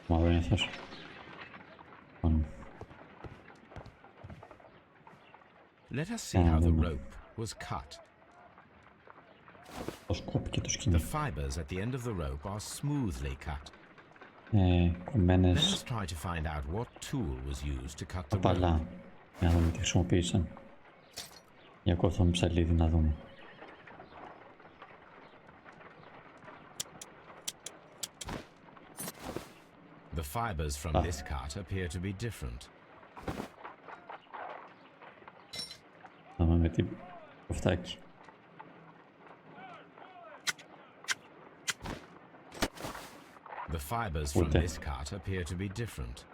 Speaker 1: Μαύρο είναι αυτός.
Speaker 2: Let us see how the rope was cut.
Speaker 1: Πώς κόπηκε το
Speaker 2: The
Speaker 1: σκηνή.
Speaker 2: fibers at the end of the rope are smoothly cut. Let us
Speaker 1: Κομμένες
Speaker 2: try to find out what tool was used to cut the rope.
Speaker 1: απαλά. Για να δούμε τι χρησιμοποίησαν. Για κόθαμε ψαλίδι να δούμε.
Speaker 2: The fibers from this cut appear to be different.
Speaker 1: Να δούμε τι κοφτάκι.
Speaker 2: The fibers from
Speaker 1: Ούτε.
Speaker 2: this cut appear to be different.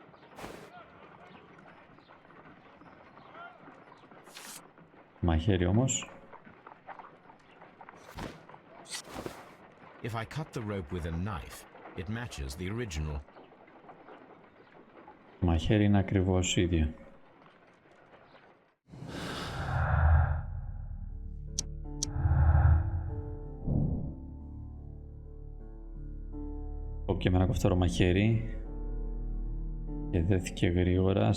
Speaker 1: Μαχαίρι όμως.
Speaker 2: If I cut the rope with a knife, it matches the original.
Speaker 1: Μαχαίρι είναι ακριβώς ίδιο. Κόπηκε με ένα κοφτερό μαχαίρι και δέθηκε γρήγορα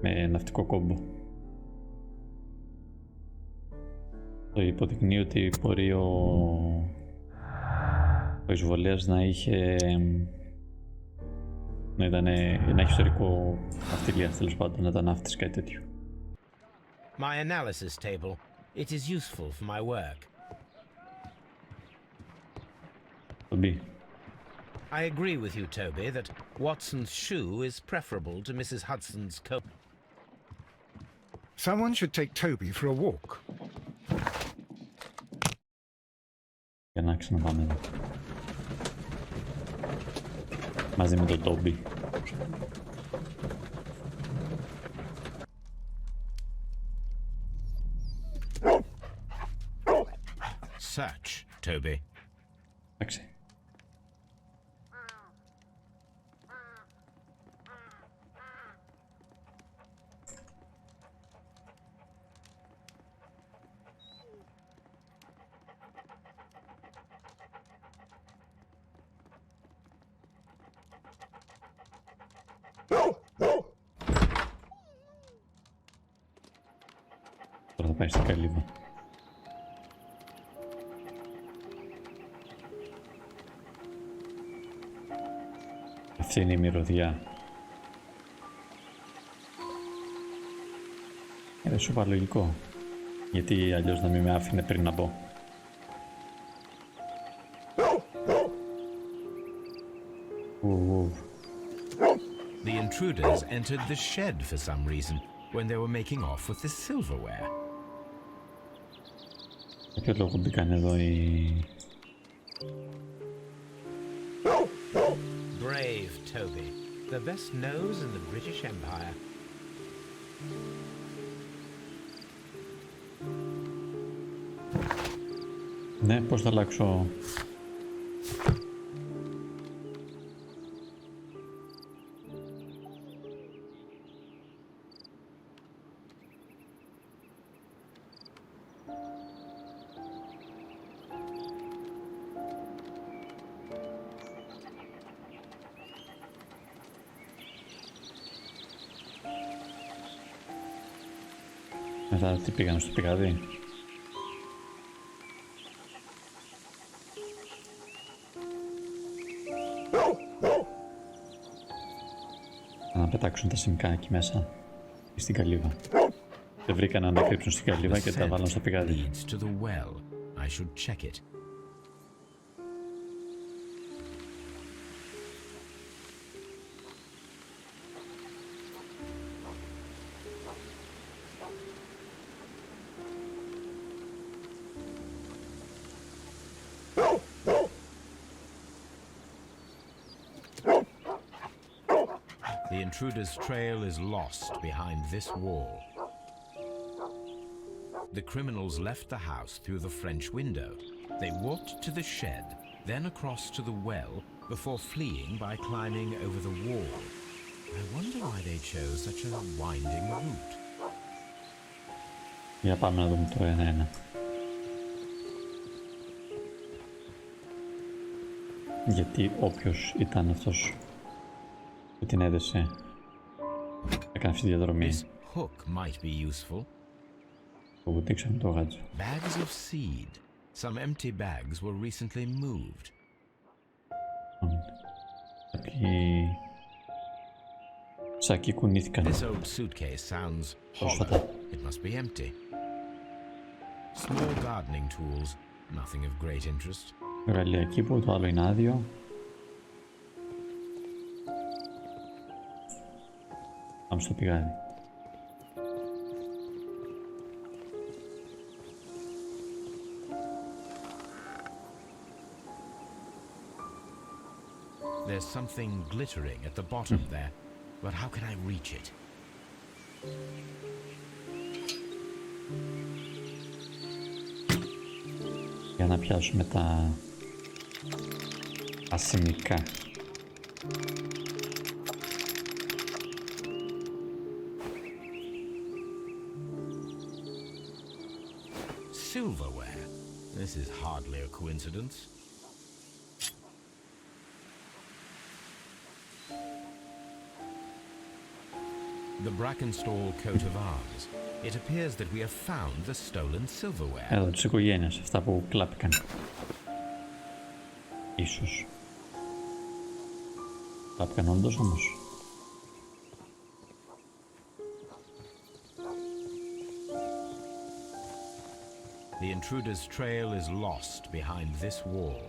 Speaker 1: με ναυτικό κόμπο. Το υποδεικνύει ότι μπορεί ο εισβολέας να έχει ιστορικό ναυτιλίας, τέλος πάντων, να ήταν ναύτης, κάτι τέτοιο.
Speaker 2: My analysis table. It is useful for my work.
Speaker 1: Το μπει.
Speaker 2: I agree with you, Toby, that Watson's shoe is preferable to Mrs. Hudson's coat.
Speaker 3: Someone should take Toby for a walk.
Speaker 1: Για να ξαναπάμε εδώ. Μαζί με τον Τόμπι.
Speaker 2: Search, Toby.
Speaker 1: Εντάξει. Τώρα θα πάει στην καλύβα. Αυτή είναι η μυρωδιά. Δεν σου είπα λογικό. Γιατί αλλιώς να μην με άφηνε πριν να μπω.
Speaker 2: The intruders entered the shed for some reason when they were making off with the silverware.
Speaker 1: Για ποιο λόγο μπήκαν εδώ οι...
Speaker 2: Brave Toby, the best nose in the British Empire.
Speaker 1: Ναι, πώς θα αλλάξω... Μετά τι πήγαμε στο πηγαδί. Να πετάξουν τα σημικά εκεί μέσα στην καλύβα. Δεν βρήκαν να ανακρύψουν στην καλύβα και τα βάλουν στο πηγαδί.
Speaker 2: Leads to the well. I should check it. The intruder's trail is lost behind this wall. The criminals left the house through the French window. They walked to the shed, then across to the well, before fleeing by climbing over the wall. I wonder why they chose such a winding route.
Speaker 1: Για πάμε να δούμε το ένα-ένα. Γιατί όποιος ήταν αυτός που την έδεσε έκανε αυτή τη διαδρομή.
Speaker 2: This hook might be useful.
Speaker 1: Το βουτήξαμε το γάτζο.
Speaker 2: Bags of seed. Some empty bags were recently moved.
Speaker 1: Κάποιοι σάκοι κουνήθηκαν.
Speaker 2: This old suitcase sounds
Speaker 1: Πρόσφατα.
Speaker 2: hollow. It must be empty. Small gardening tools. Nothing of great interest.
Speaker 1: Εργαλεία κήπου, το άλλο είναι άδειο. Πάμε στο πηγάδι.
Speaker 2: There's something glittering at the bottom there, but how can I reach it?
Speaker 1: Για να πιάσουμε τα ασημικά.
Speaker 2: Silverware. This is hardly a coincidence. The Brackenstall coat of arms. It appears that we have found the stolen silverware.
Speaker 1: Εδώ της οικογένειας, αυτά που κλάπηκαν. Ίσως. Κλάπηκαν όντως όμως.
Speaker 2: The intruder's trail is lost behind this wall.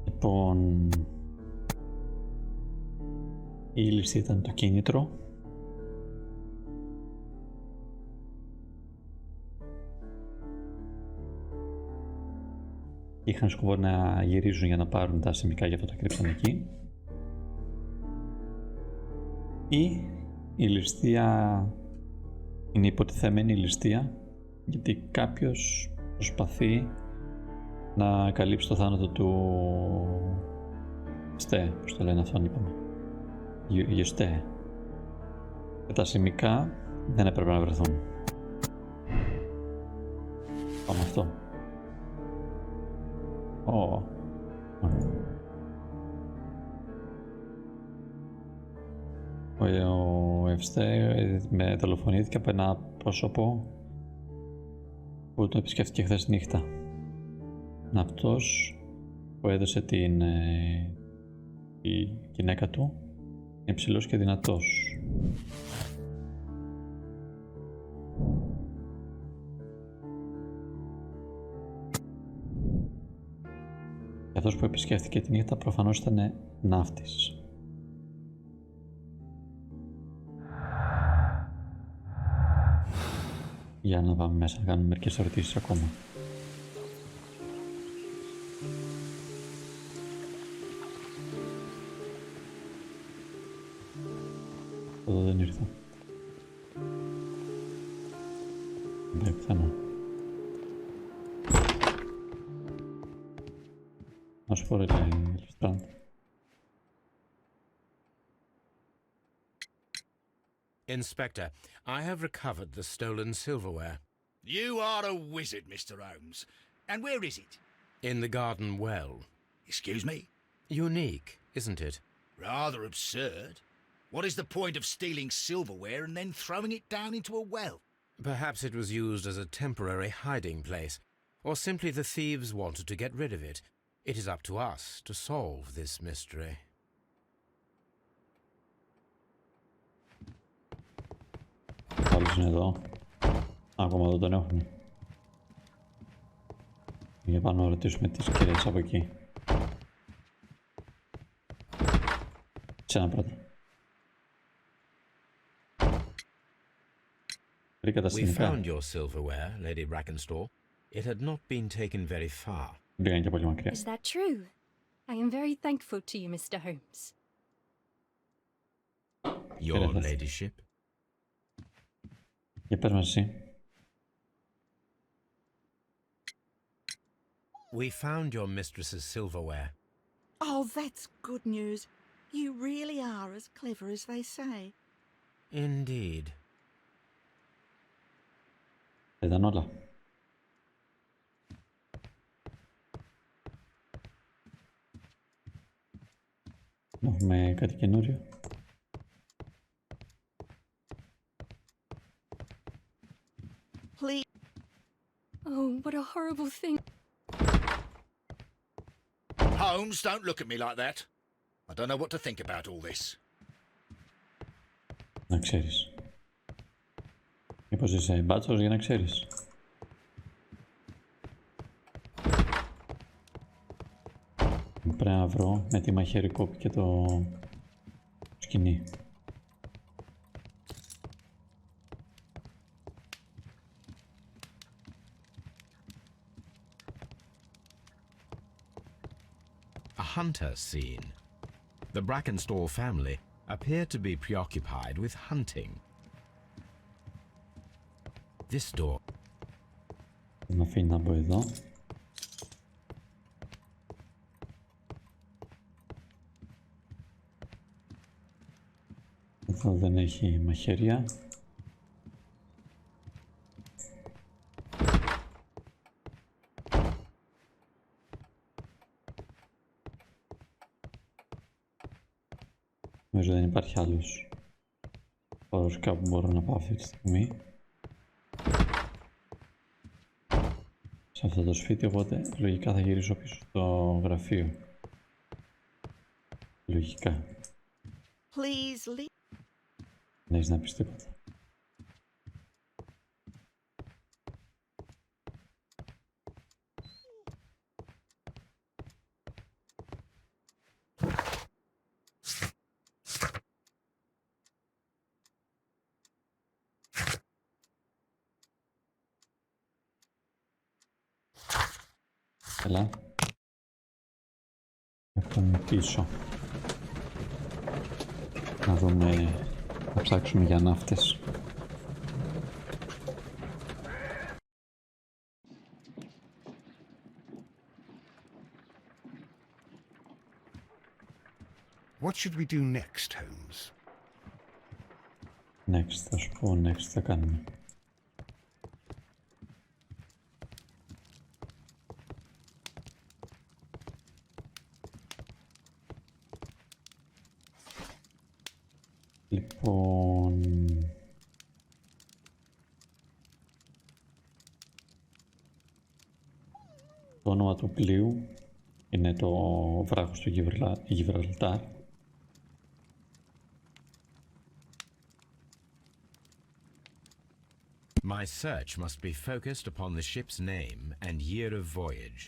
Speaker 1: Λοιπόν, η λύση ήταν το κίνητρο. Είχαν σκοπό να γυρίζουν για να πάρουν τα ασημικά, γι' αυτό τα κρύψαν εκεί. Ή η ληστεία είναι υποτιθέμενη ληστεία, γιατί κάποιος προσπαθεί να καλύψει το θάνατο του Στέ, πώς το λένε αυτόν, είπαμε. Γεστέ. Και τα ασημικά δεν έπρεπε να βρεθούν. Πάμε αυτό. Ο Ευστέ με δολοφονήθηκε από ένα πρόσωπο που το επισκέφτηκε χθες νύχτα. Είναι αυτός που έδωσε η γυναίκα του. Είναι ψηλός και δυνατός. Και αυτός που επισκέφθηκε τη νύχτα προφανώς ήταν ναύτης. Για να πάμε μέσα, να κάνουμε μερικές ερωτήσεις ακόμα. Εδώ δεν ήρθα. Δεν πιθανό. Να σου πω ρε Λιστράντ.
Speaker 2: Inspector, I have recovered the stolen silverware.
Speaker 4: You are a wizard, Mr. Holmes. And where is it?
Speaker 2: In the garden well.
Speaker 4: Excuse me?
Speaker 2: Unique, isn't it?
Speaker 4: Rather absurd. What is the point of stealing silverware and then throwing it down into a well?
Speaker 2: Perhaps it was used as a temporary hiding place, or simply the thieves wanted to get rid of it. It is up to us to solve this mystery.
Speaker 1: Άλλος είναι εδώ. Ακόμα δεν τον έχουμε. Για πάνω να ρωτήσουμε τις κυρίες από εκεί. Σένα πρώτα. Βρήκα τα
Speaker 2: We
Speaker 1: σημικά.
Speaker 2: found your silverware, Lady Brackenstall. It had not been taken very far.
Speaker 1: Δεν πήγαν και πολύ μακριά.
Speaker 5: Is that true? I am very thankful to you, Mr. Holmes.
Speaker 2: Your ladyship.
Speaker 1: Για πες μας εσύ.
Speaker 2: We found your mistress's silverware.
Speaker 6: Oh, that's good news. You really are as clever as they say.
Speaker 2: Indeed.
Speaker 1: Ήταν όλα. Έχουμε κάτι καινούριο.
Speaker 6: Please.
Speaker 5: Oh, what a horrible thing.
Speaker 4: Holmes, don't look at me like that. I don't know what to think about all this.
Speaker 1: Να ξέρεις. Μήπως είσαι μπάτσος για να ξέρεις. πρέπει να βρω με τη μαχαίρι κόπη και το σκηνή.
Speaker 2: A hunter scene. The Brackenstall family appear to be preoccupied with hunting. This door.
Speaker 1: Με αφήνει να μπω εδώ. Εδώ δεν έχει μαχαίρια. Νομίζω δεν υπάρχει άλλος χώρος κάπου μπορώ να πάω αυτή τη στιγμή. Σε αυτό το σπίτι, οπότε λογικά θα γυρίσω πίσω στο γραφείο. Λογικά.
Speaker 6: Please leave.
Speaker 1: Δεν έχεις να πεις τίποτα. Έλα. Έχουμε πίσω. Να δούμε, να ψάξουμε για ναύτες.
Speaker 3: What should we do next, Holmes?
Speaker 1: Next, θα σου πω next θα κάνουμε. Λοιπόν... Το όνομα του πλοίου είναι το βράχος του Γιβραλτάρ.
Speaker 2: My search must be focused upon the ship's name and year of voyage.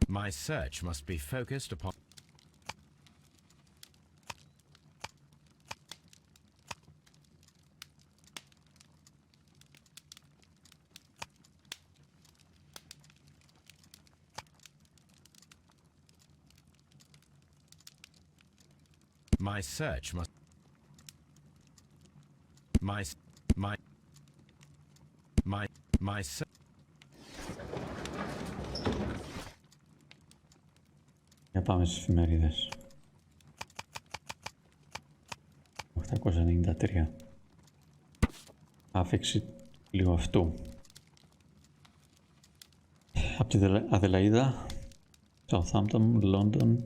Speaker 2: My search must be focused upon... My search must... My
Speaker 1: Για πάμε στις εφημερίδες. 893. Άφηξη λίγο αυτού. Από τη Αδελαΐδα, Southampton, London,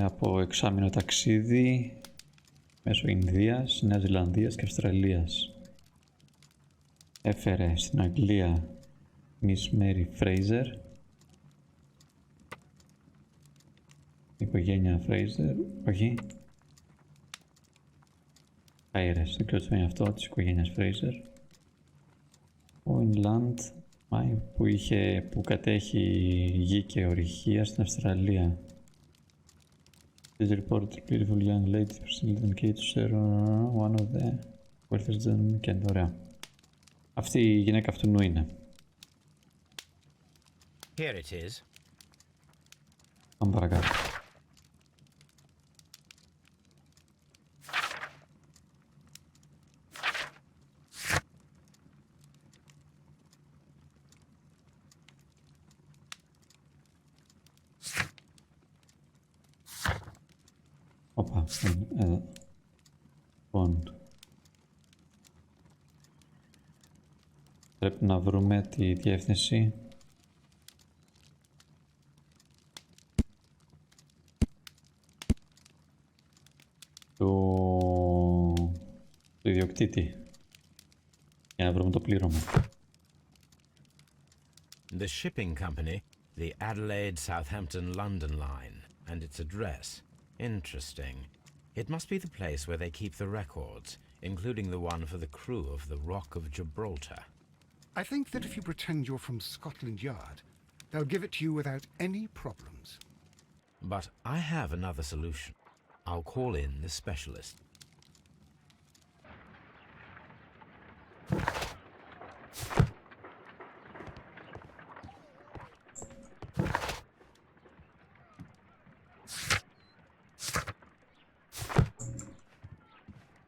Speaker 1: από εξάμηνο ταξίδι μέσω Ινδίας, Νέας Ζηλανδίας και Αυστραλίας. Έφερε στην Αγγλία Miss Mary Fraser, οικογένεια Fraser, όχι, Άιρες, δεν ξέρω τι είναι αυτό, της οικογένειας Fraser. Ο Inland, που κατέχει γη και ορυχεία στην Αυστραλία. This report, beautiful young lady, presented Kate to share one of the workers gentlemen και ωραία. Αυτή η γυναίκα αυτού νου είναι.
Speaker 2: Here it is.
Speaker 1: Πάμε παρακάτω. Όπα, εδώ. Λοιπόν. Πρέπει να βρούμε τη διεύθυνση. Του ιδιοκτήτη. Για να βρούμε το πλήρωμα.
Speaker 2: The shipping company, the Adelaide, Southampton, London line, and its address. Interesting. It must be the place where they keep the records, including the one for the crew of the Rock of Gibraltar.
Speaker 3: I think that if you pretend you're from Scotland Yard, they'll give it to you without any problems.
Speaker 2: But I have another solution. I'll call in the specialist.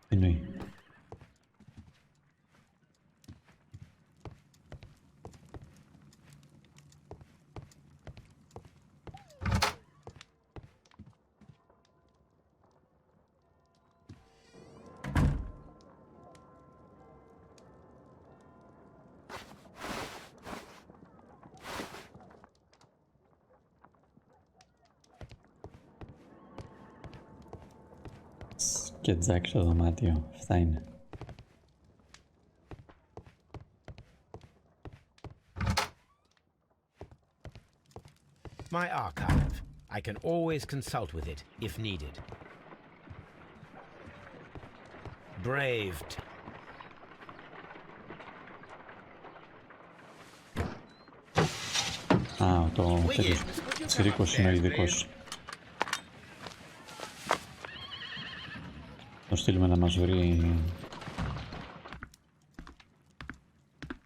Speaker 1: Εννοεί. Και τζάκι στο δωμάτιο. Αυτά είναι.
Speaker 2: My archive. I can always consult with it, if needed. Braved.
Speaker 1: Α, το τέτοιος τσιρίκος είναι ο ειδικός. Το στείλουμε να μας βρει.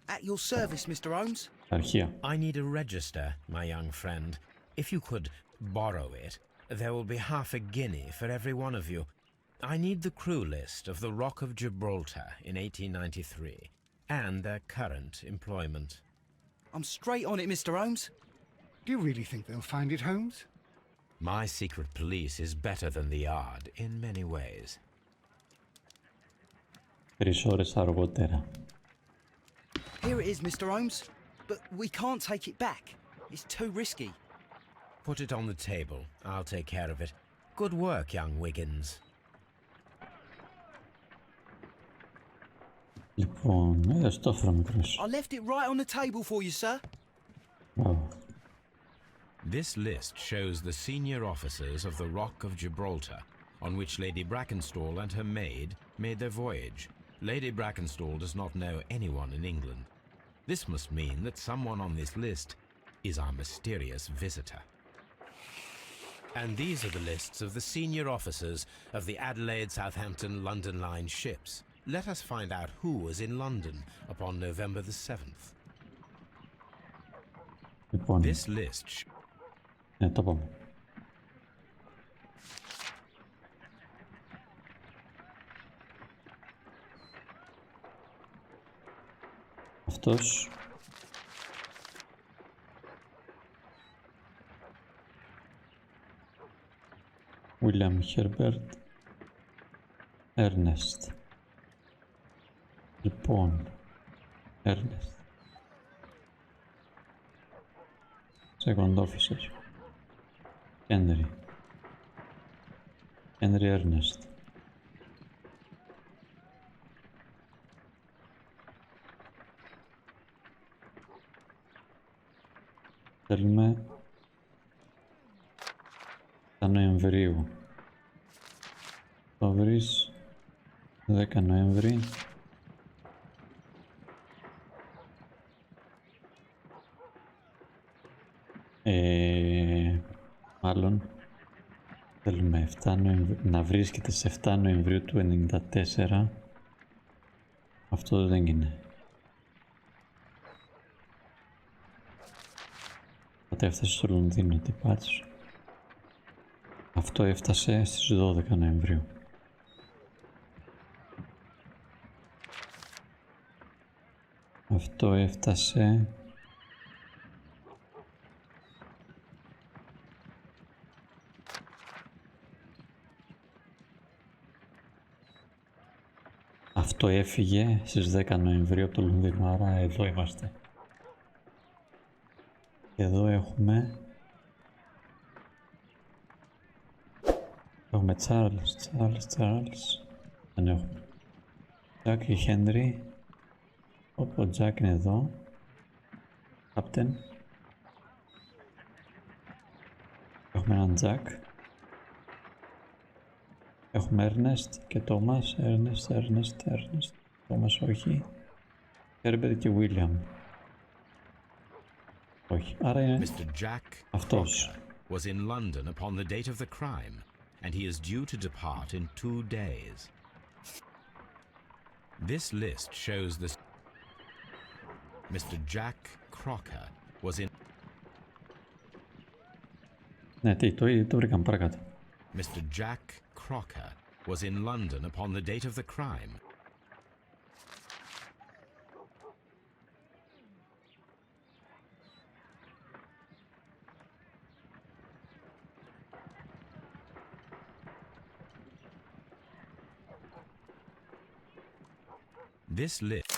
Speaker 7: At your service, Mr. Holmes.
Speaker 1: Αρχεία.
Speaker 2: I need a register, my young friend. If you could borrow it, there will be half a guinea for every one of you. I need the crew list of the Rock of Gibraltar in 1893 and their current employment.
Speaker 7: I'm straight on it, Mr. Holmes.
Speaker 3: Do you really think they'll find it, Holmes?
Speaker 2: My secret police is better than the Yard in many ways.
Speaker 1: 3 ώρες αργότερα.
Speaker 7: Here it is, Mr. Holmes. But we can't take it back. It's too risky.
Speaker 2: Put it on the table. I'll take care of it. Good work, young Wiggins.
Speaker 1: Λοιπόν, στο έφερα μικρός.
Speaker 7: I left it right on the table for you, sir.
Speaker 1: Μπράβο.
Speaker 2: This list shows the senior officers of the Rock of Gibraltar, on which Lady Brackenstall and her maid made their voyage. Lady Brackenstall does not know anyone in England. This must mean that someone on this list is our mysterious visitor. And these are the lists of the senior officers of the Adelaide, Southampton, London Line ships. Let us find out who was in London upon November the 7th.
Speaker 1: Λοιπόν,
Speaker 2: This list...
Speaker 1: το πάμε. Αυτός William Herbert Ernest. Λοιπόν, Ernest Second Officer Henry Ernest. Θέλουμε τα Νοεμβρίου. Το βρεις 10 Νοέμβρη. Μάλλον θέλουμε 7 να βρίσκεται σε 7 Νοεμβρίου του 1994. Αυτό δεν είναι. Τότε έφτασε στο Λονδίνο, τι πάτσο. Αυτό έφτασε στις 12 Νοεμβρίου. Αυτό έφτασε... Αυτό έφυγε στις 10 Νοεμβρίου από το Λονδίνο, άρα εδώ είμαστε. Και εδώ έχουμε... Έχουμε Charles. Δεν έχουμε. Jack και Henry. Όπου ο Jack είναι εδώ. Captain. Έχουμε έναν Jack. Έχουμε Ernest και Thomas. Ernest. Thomas όχι. Herbert και William. Όχι, άρα είναι
Speaker 2: Mr. Jack
Speaker 1: αυτός.
Speaker 2: Crocker was in London upon the date of the crime, and he is due to depart in 2 days. This list shows the Mr. Jack Crocker was in
Speaker 1: Ναι, τι, το βρήκαμε παρακάτω.
Speaker 2: Mr. Jack Crocker was in London upon the date of the crime. This list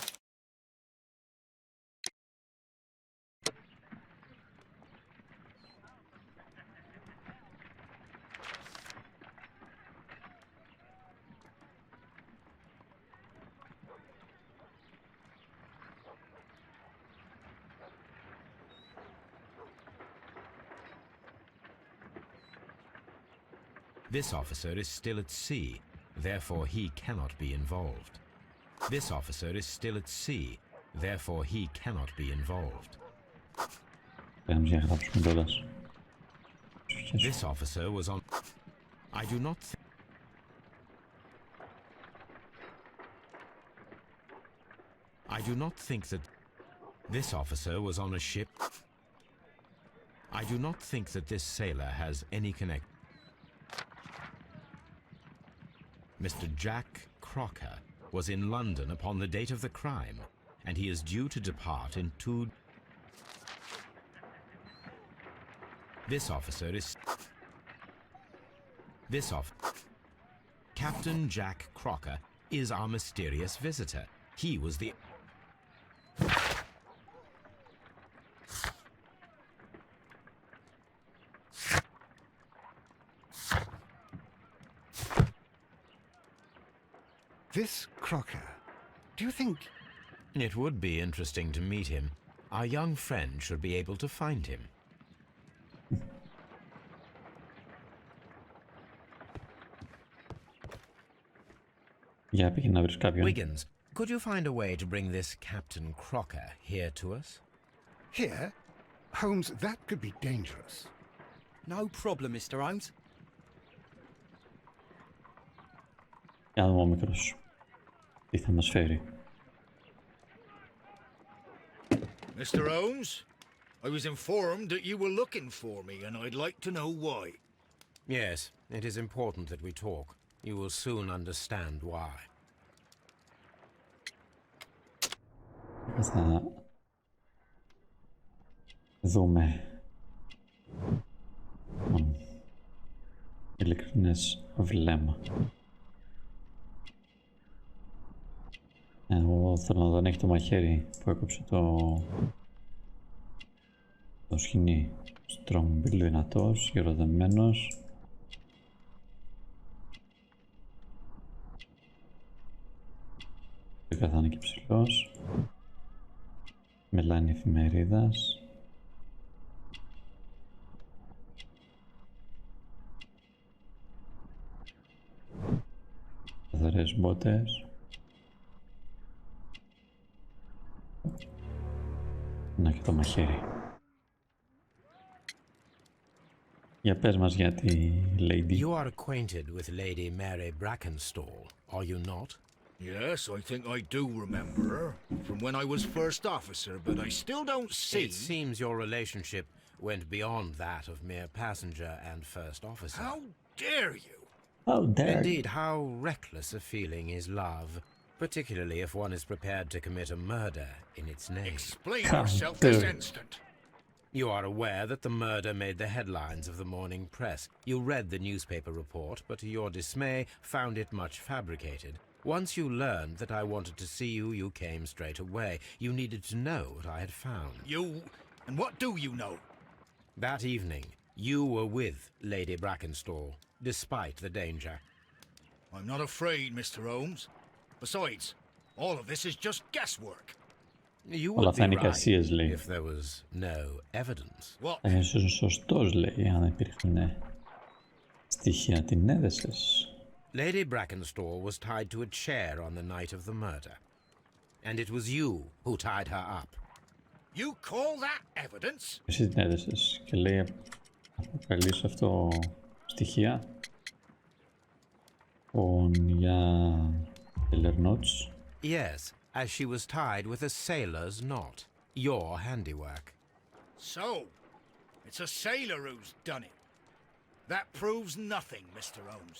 Speaker 2: This officer is still at sea, therefore he cannot be involved. This officer is still at sea, therefore he cannot be involved. This officer was on... I do not think... I do not think that this officer was on a ship. I do not think that this sailor has any connection. Mr. Jack Crocker was in London upon the date of the crime, and he is due to depart in 2... This officer is... Captain Jack Crocker is our mysterious visitor. He was the...
Speaker 3: This Crocker, do you think...
Speaker 2: It would be interesting to meet him. Our young friend should be able to find him.
Speaker 1: Για πήγαινε να βρεις κάποιον.
Speaker 2: Wiggins, could you find a way to bring this Captain Crocker here to us?
Speaker 3: Here? Holmes, that could be dangerous.
Speaker 7: No problem, Mr. Holmes.
Speaker 1: Για να δούμε ο μικρός. Τι θα μας φέρει.
Speaker 4: Mr. Holmes, I was informed that you were looking for me, and I'd like to know why.
Speaker 2: Yes, it is important that we talk. You will soon understand why.
Speaker 1: Θα δούμε ειλικρινές βλέμμα. Εγώ θέλω να τον έχει το μαχαίρι που έκοψε το σκηνή. Στρομμπίλ δυνατός, γεροδεμένος. Δεν θα είναι και ψηλός. Μελάνη εφημερίδας. Καθαρές μπότες. Να και το μαχαίρι. Για πες μας για τη Lady.
Speaker 2: You are acquainted with Lady Mary Brackenstall, are you not?
Speaker 4: Yes, I think I do remember her from when I was first officer, but I still don't see...
Speaker 2: It seems your relationship went beyond that of mere passenger and first officer.
Speaker 4: How dare you?
Speaker 1: How dare
Speaker 2: Indeed, how reckless a feeling is love, particularly if one is prepared to commit a murder in its name.
Speaker 4: Explain
Speaker 1: How
Speaker 4: yourself
Speaker 1: dare
Speaker 4: this
Speaker 1: you.
Speaker 4: instant.
Speaker 2: You are aware that the murder made the headlines of the morning press. You read the newspaper report, but to your dismay found it much fabricated. Once you learned that I wanted to see you, you came straight away. You needed to know what I had found.
Speaker 4: You... and what do you know?
Speaker 2: That evening, you were with Lady Brackenstall, despite the danger.
Speaker 4: I'm not afraid, Mr. Holmes. Besides, all of this is just guesswork.
Speaker 2: You
Speaker 1: Όλα
Speaker 2: would
Speaker 1: θα
Speaker 2: be
Speaker 1: είναι
Speaker 2: right
Speaker 1: εικασίες, λέει.
Speaker 2: if there was no evidence.
Speaker 4: What?
Speaker 1: Θα είναι σωστός, λέει, αν υπήρχαν στοιχεία. Την έδεσες.
Speaker 2: Lady Brackenstall was tied to a chair on the night of the murder. and it was you who tied her up.
Speaker 4: You call that evidence?
Speaker 1: Εσύ την έδεσες και λέει αποκαλείς αυτό στοιχεία για sailor knots.
Speaker 2: Yes, as she was tied with a sailor's knot. Your handiwork.
Speaker 4: So, it's a sailor who's done it. That proves nothing, Mr. Holmes.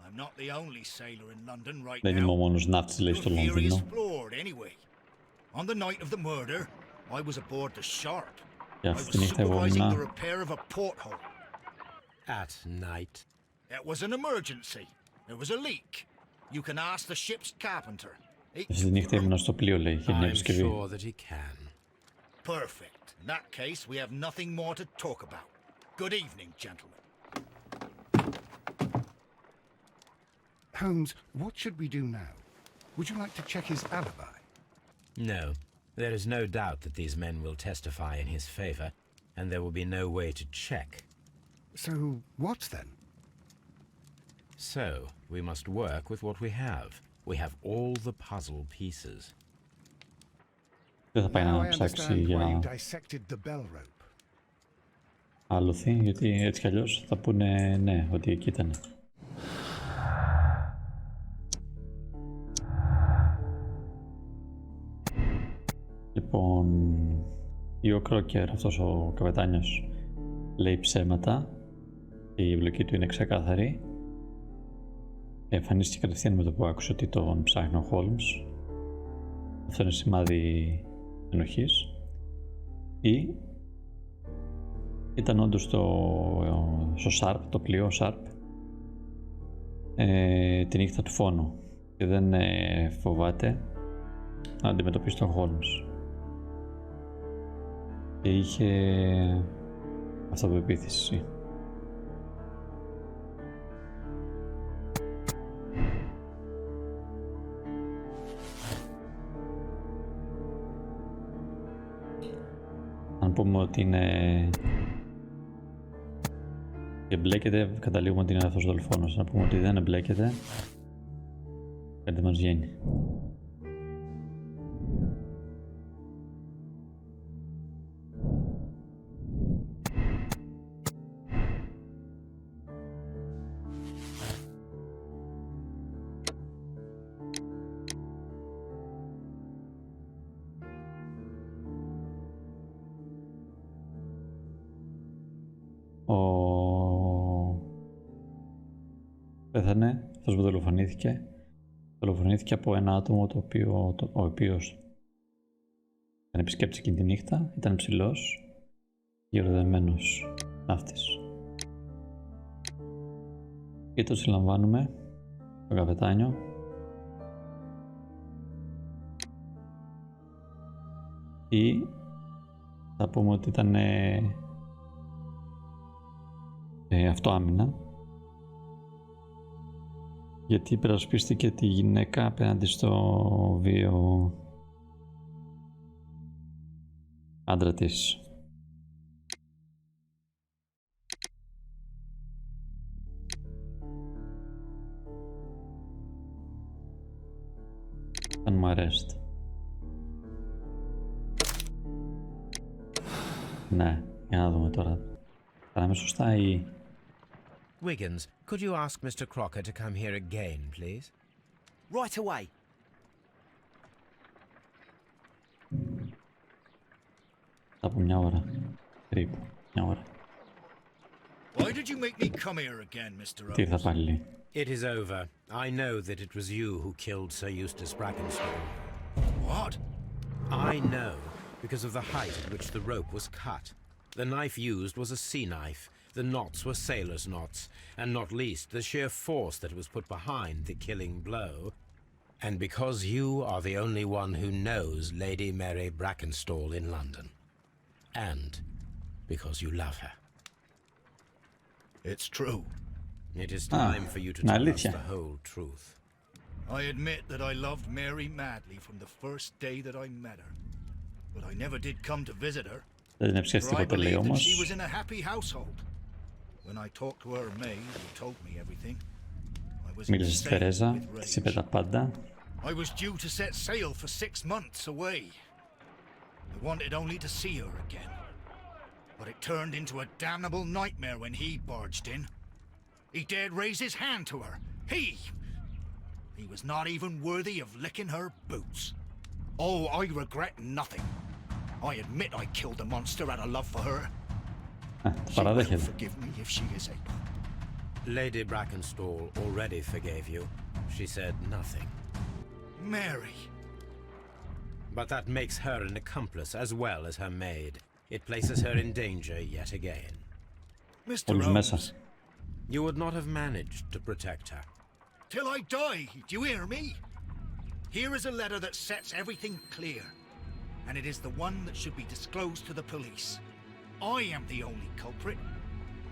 Speaker 4: I'm not the only sailor in London right
Speaker 1: Δεν είμαι ο
Speaker 4: now.
Speaker 1: μόνος ναύτης, λέει, στο
Speaker 4: Your theory is
Speaker 1: Λονδίνο.
Speaker 4: flawed anyway. On the night of the murder, I was aboard the Sharp.
Speaker 1: Και
Speaker 4: I
Speaker 1: αυτή
Speaker 4: was
Speaker 1: τη νύχτα εγώ
Speaker 4: supervising the
Speaker 1: ήμουνα
Speaker 4: repair of a porthole.
Speaker 2: At night.
Speaker 4: It was an emergency. There was a leak. You can ask the ship's carpenter.
Speaker 1: αυτή τη νύχτα ήμουνα στο πλοίο, λέει, είχε μια
Speaker 2: I'm
Speaker 1: επισκευή.
Speaker 2: sure that he can.
Speaker 4: Perfect. In that case, we have nothing more to talk about. Good evening, gentlemen.
Speaker 3: Holmes, what should we do now? Would you like to check his alibi?
Speaker 2: No, there is no doubt that these men will testify in his favor, and there will be no way to check.
Speaker 3: So, what then?
Speaker 2: So, we must work with what we have. We have all the puzzle pieces.
Speaker 1: Δεν θα πάει
Speaker 3: Now
Speaker 1: να
Speaker 3: I
Speaker 1: ψάξει
Speaker 3: understand why you
Speaker 1: για
Speaker 3: dissected the bell rope.
Speaker 1: άλοθη, γιατί έτσι κι αλλιώς θα πούνε ναι, ότι εκεί ήταν. Λοιπόν, ο Κρόκερ, αυτός ο καπετάνιος, λέει ψέματα και η εμπλοκή του είναι ξεκάθαρη. Εμφανίστηκε κατευθείαν με το που άκουσε ότι τον ψάχνει ο Χόλμς. Αυτό είναι σημάδι ενοχής. Ή ήταν όντως στο Sharp, το πλοίο Sharp, τη νύχτα του φόνου και δεν φοβάται να αντιμετωπίσει τον Χόλμς. Και είχε αυτοπεποίθηση. Αν πούμε ότι είναι και εμπλέκεται, καταλήγουμε ότι είναι αυτός ο δολοφόνος. Αν πούμε ότι δεν εμπλέκεται, κάτι μας βγαίνει. Πέθανε αυτός που δολοφονήθηκε από ένα άτομο ο οποίος ήταν επισκέπτης εκείνη τη νύχτα, ήταν ψηλός, γεροδεμένος ναύτης. Και το συλλαμβάνουμε τον καπετάνιο ή θα πούμε ότι ήταν αυτοάμυνα, γιατί υπερασπίστηκε τη γυναίκα απέναντι στο βίο άντρα της. Κάνουμε arrest. Ναι, για να δούμε τώρα. Κάναμε σωστά ή...
Speaker 2: Wiggins, could you ask Mr. Crocker to come here again, please?
Speaker 7: Right away.
Speaker 1: Από μια ώρα. Περίπου. Μια ώρα.
Speaker 4: Why did you make me come here again, Mr.
Speaker 1: Τι ήρθα
Speaker 4: Holmes?
Speaker 1: πάλι.
Speaker 2: It is over. I know that it was you who killed Sir Eustace Brackenstall.
Speaker 4: What?
Speaker 2: I know, because of the height at which the rope was cut. The knife used was a sea knife. The knots were sailor's knots, and not least the sheer force that was put behind the killing blow. And because you are the only one who knows Lady Mary Brackenstall in London. And because you love her.
Speaker 4: It's true.
Speaker 2: It is time for you to
Speaker 1: να
Speaker 2: tell us
Speaker 1: αλήθεια.
Speaker 2: the whole truth.
Speaker 4: I admit that I loved Mary madly from the first day that I met her. But I never did come to visit her.
Speaker 1: Δεν την έψυχες
Speaker 4: For I
Speaker 1: τίποτα, λέει
Speaker 4: believed that
Speaker 1: όμως.
Speaker 4: she was in a happy household. When I talked to her maid, who told me everything, I was
Speaker 1: Μίλησε στη
Speaker 4: insane
Speaker 1: Θερέζα,
Speaker 4: with
Speaker 1: της είπε
Speaker 4: rage.
Speaker 1: τα πάντα.
Speaker 4: I was due to set sail for 6 months away. I wanted only to see her again. But it turned into a damnable nightmare when he barged in. He dared raise his hand to her. He was not even worthy of licking her boots. Oh, I regret nothing. I admit I killed the monster out of love for her. She will forgive me if she is able.
Speaker 2: Lady Brackenstall already forgave you. She said nothing.
Speaker 4: Mary.
Speaker 2: But that makes her an accomplice as well as her maid. It places her in danger yet again.
Speaker 4: Mr. Holmes.
Speaker 2: You would not have managed to protect her.
Speaker 4: Till I die, do you hear me? Here is a letter that sets everything clear. And it is the one that should be disclosed to the police. I am the only culprit.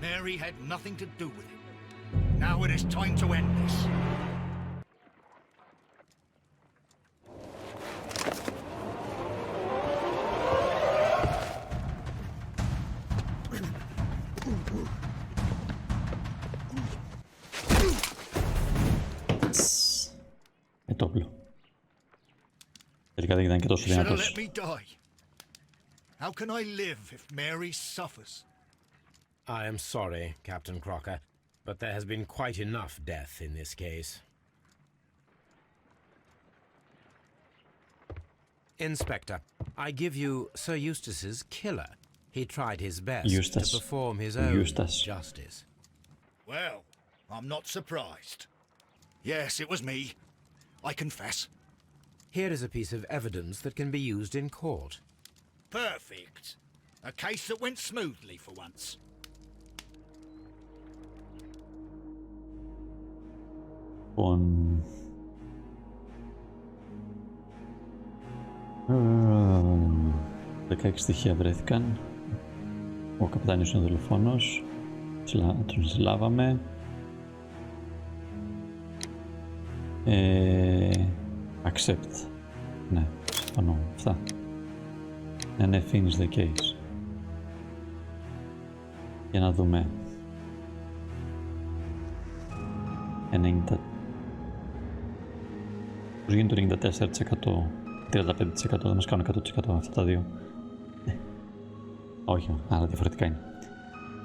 Speaker 4: Mary had nothing to do with it. Now it is time to end this.
Speaker 1: Το όπλο. Τελικά δεν ήταν και τόσο δυνατός.
Speaker 4: How can I live if Mary suffers?
Speaker 2: I am sorry, Captain Crocker, but there has been quite enough death in this case. Inspector, I give you Sir Eustace's killer. He tried his best to perform his own justice.
Speaker 4: Well, I'm not surprised. Yes, it was me. I confess.
Speaker 2: Here is a piece of evidence that can be used in court.
Speaker 4: Perfect. A case that went smoothly for once.
Speaker 1: Λοιπόν... 16 στοιχεία βρέθηκαν. Ο καπετάνιος είναι δολοφόνος. Τον συλλάβαμε. Accept. Ναι, συμφωνώ. Αυτά. Ναι, finish the case. Για να δούμε. 90. Πώς γίνεται το 94%, 35%, δεν μας κάνουν 100% αυτά τα δύο. Όχι, αλλά διαφορετικά είναι.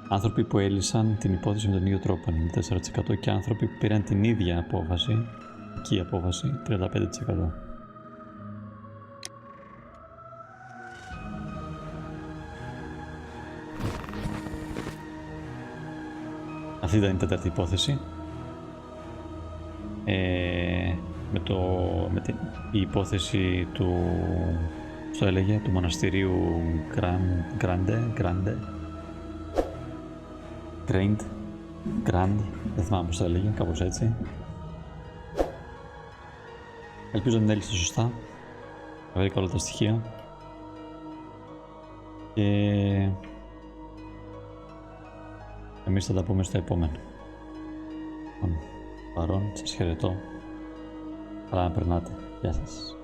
Speaker 1: Άνθρωποι που έλυσαν την υπόθεση με τον ίδιο τρόπο, 94%, και άνθρωποι που πήραν την ίδια απόφαση, και η απόφαση, 35%. Αυτή ήταν η τέταρτη υπόθεση. Με την υπόθεση του, πώς το έλεγε, του μοναστηρίου Grande, δεν θυμάμαι πώς το έλεγε, κάπως έτσι. Ελπίζω να την έλυσε σωστά, να βρήκα όλα τα στοιχεία και εμείς θα τα πούμε στο επόμενο. Παρόν, σας χαιρετώ. Καλά να περνάτε. Γεια σας.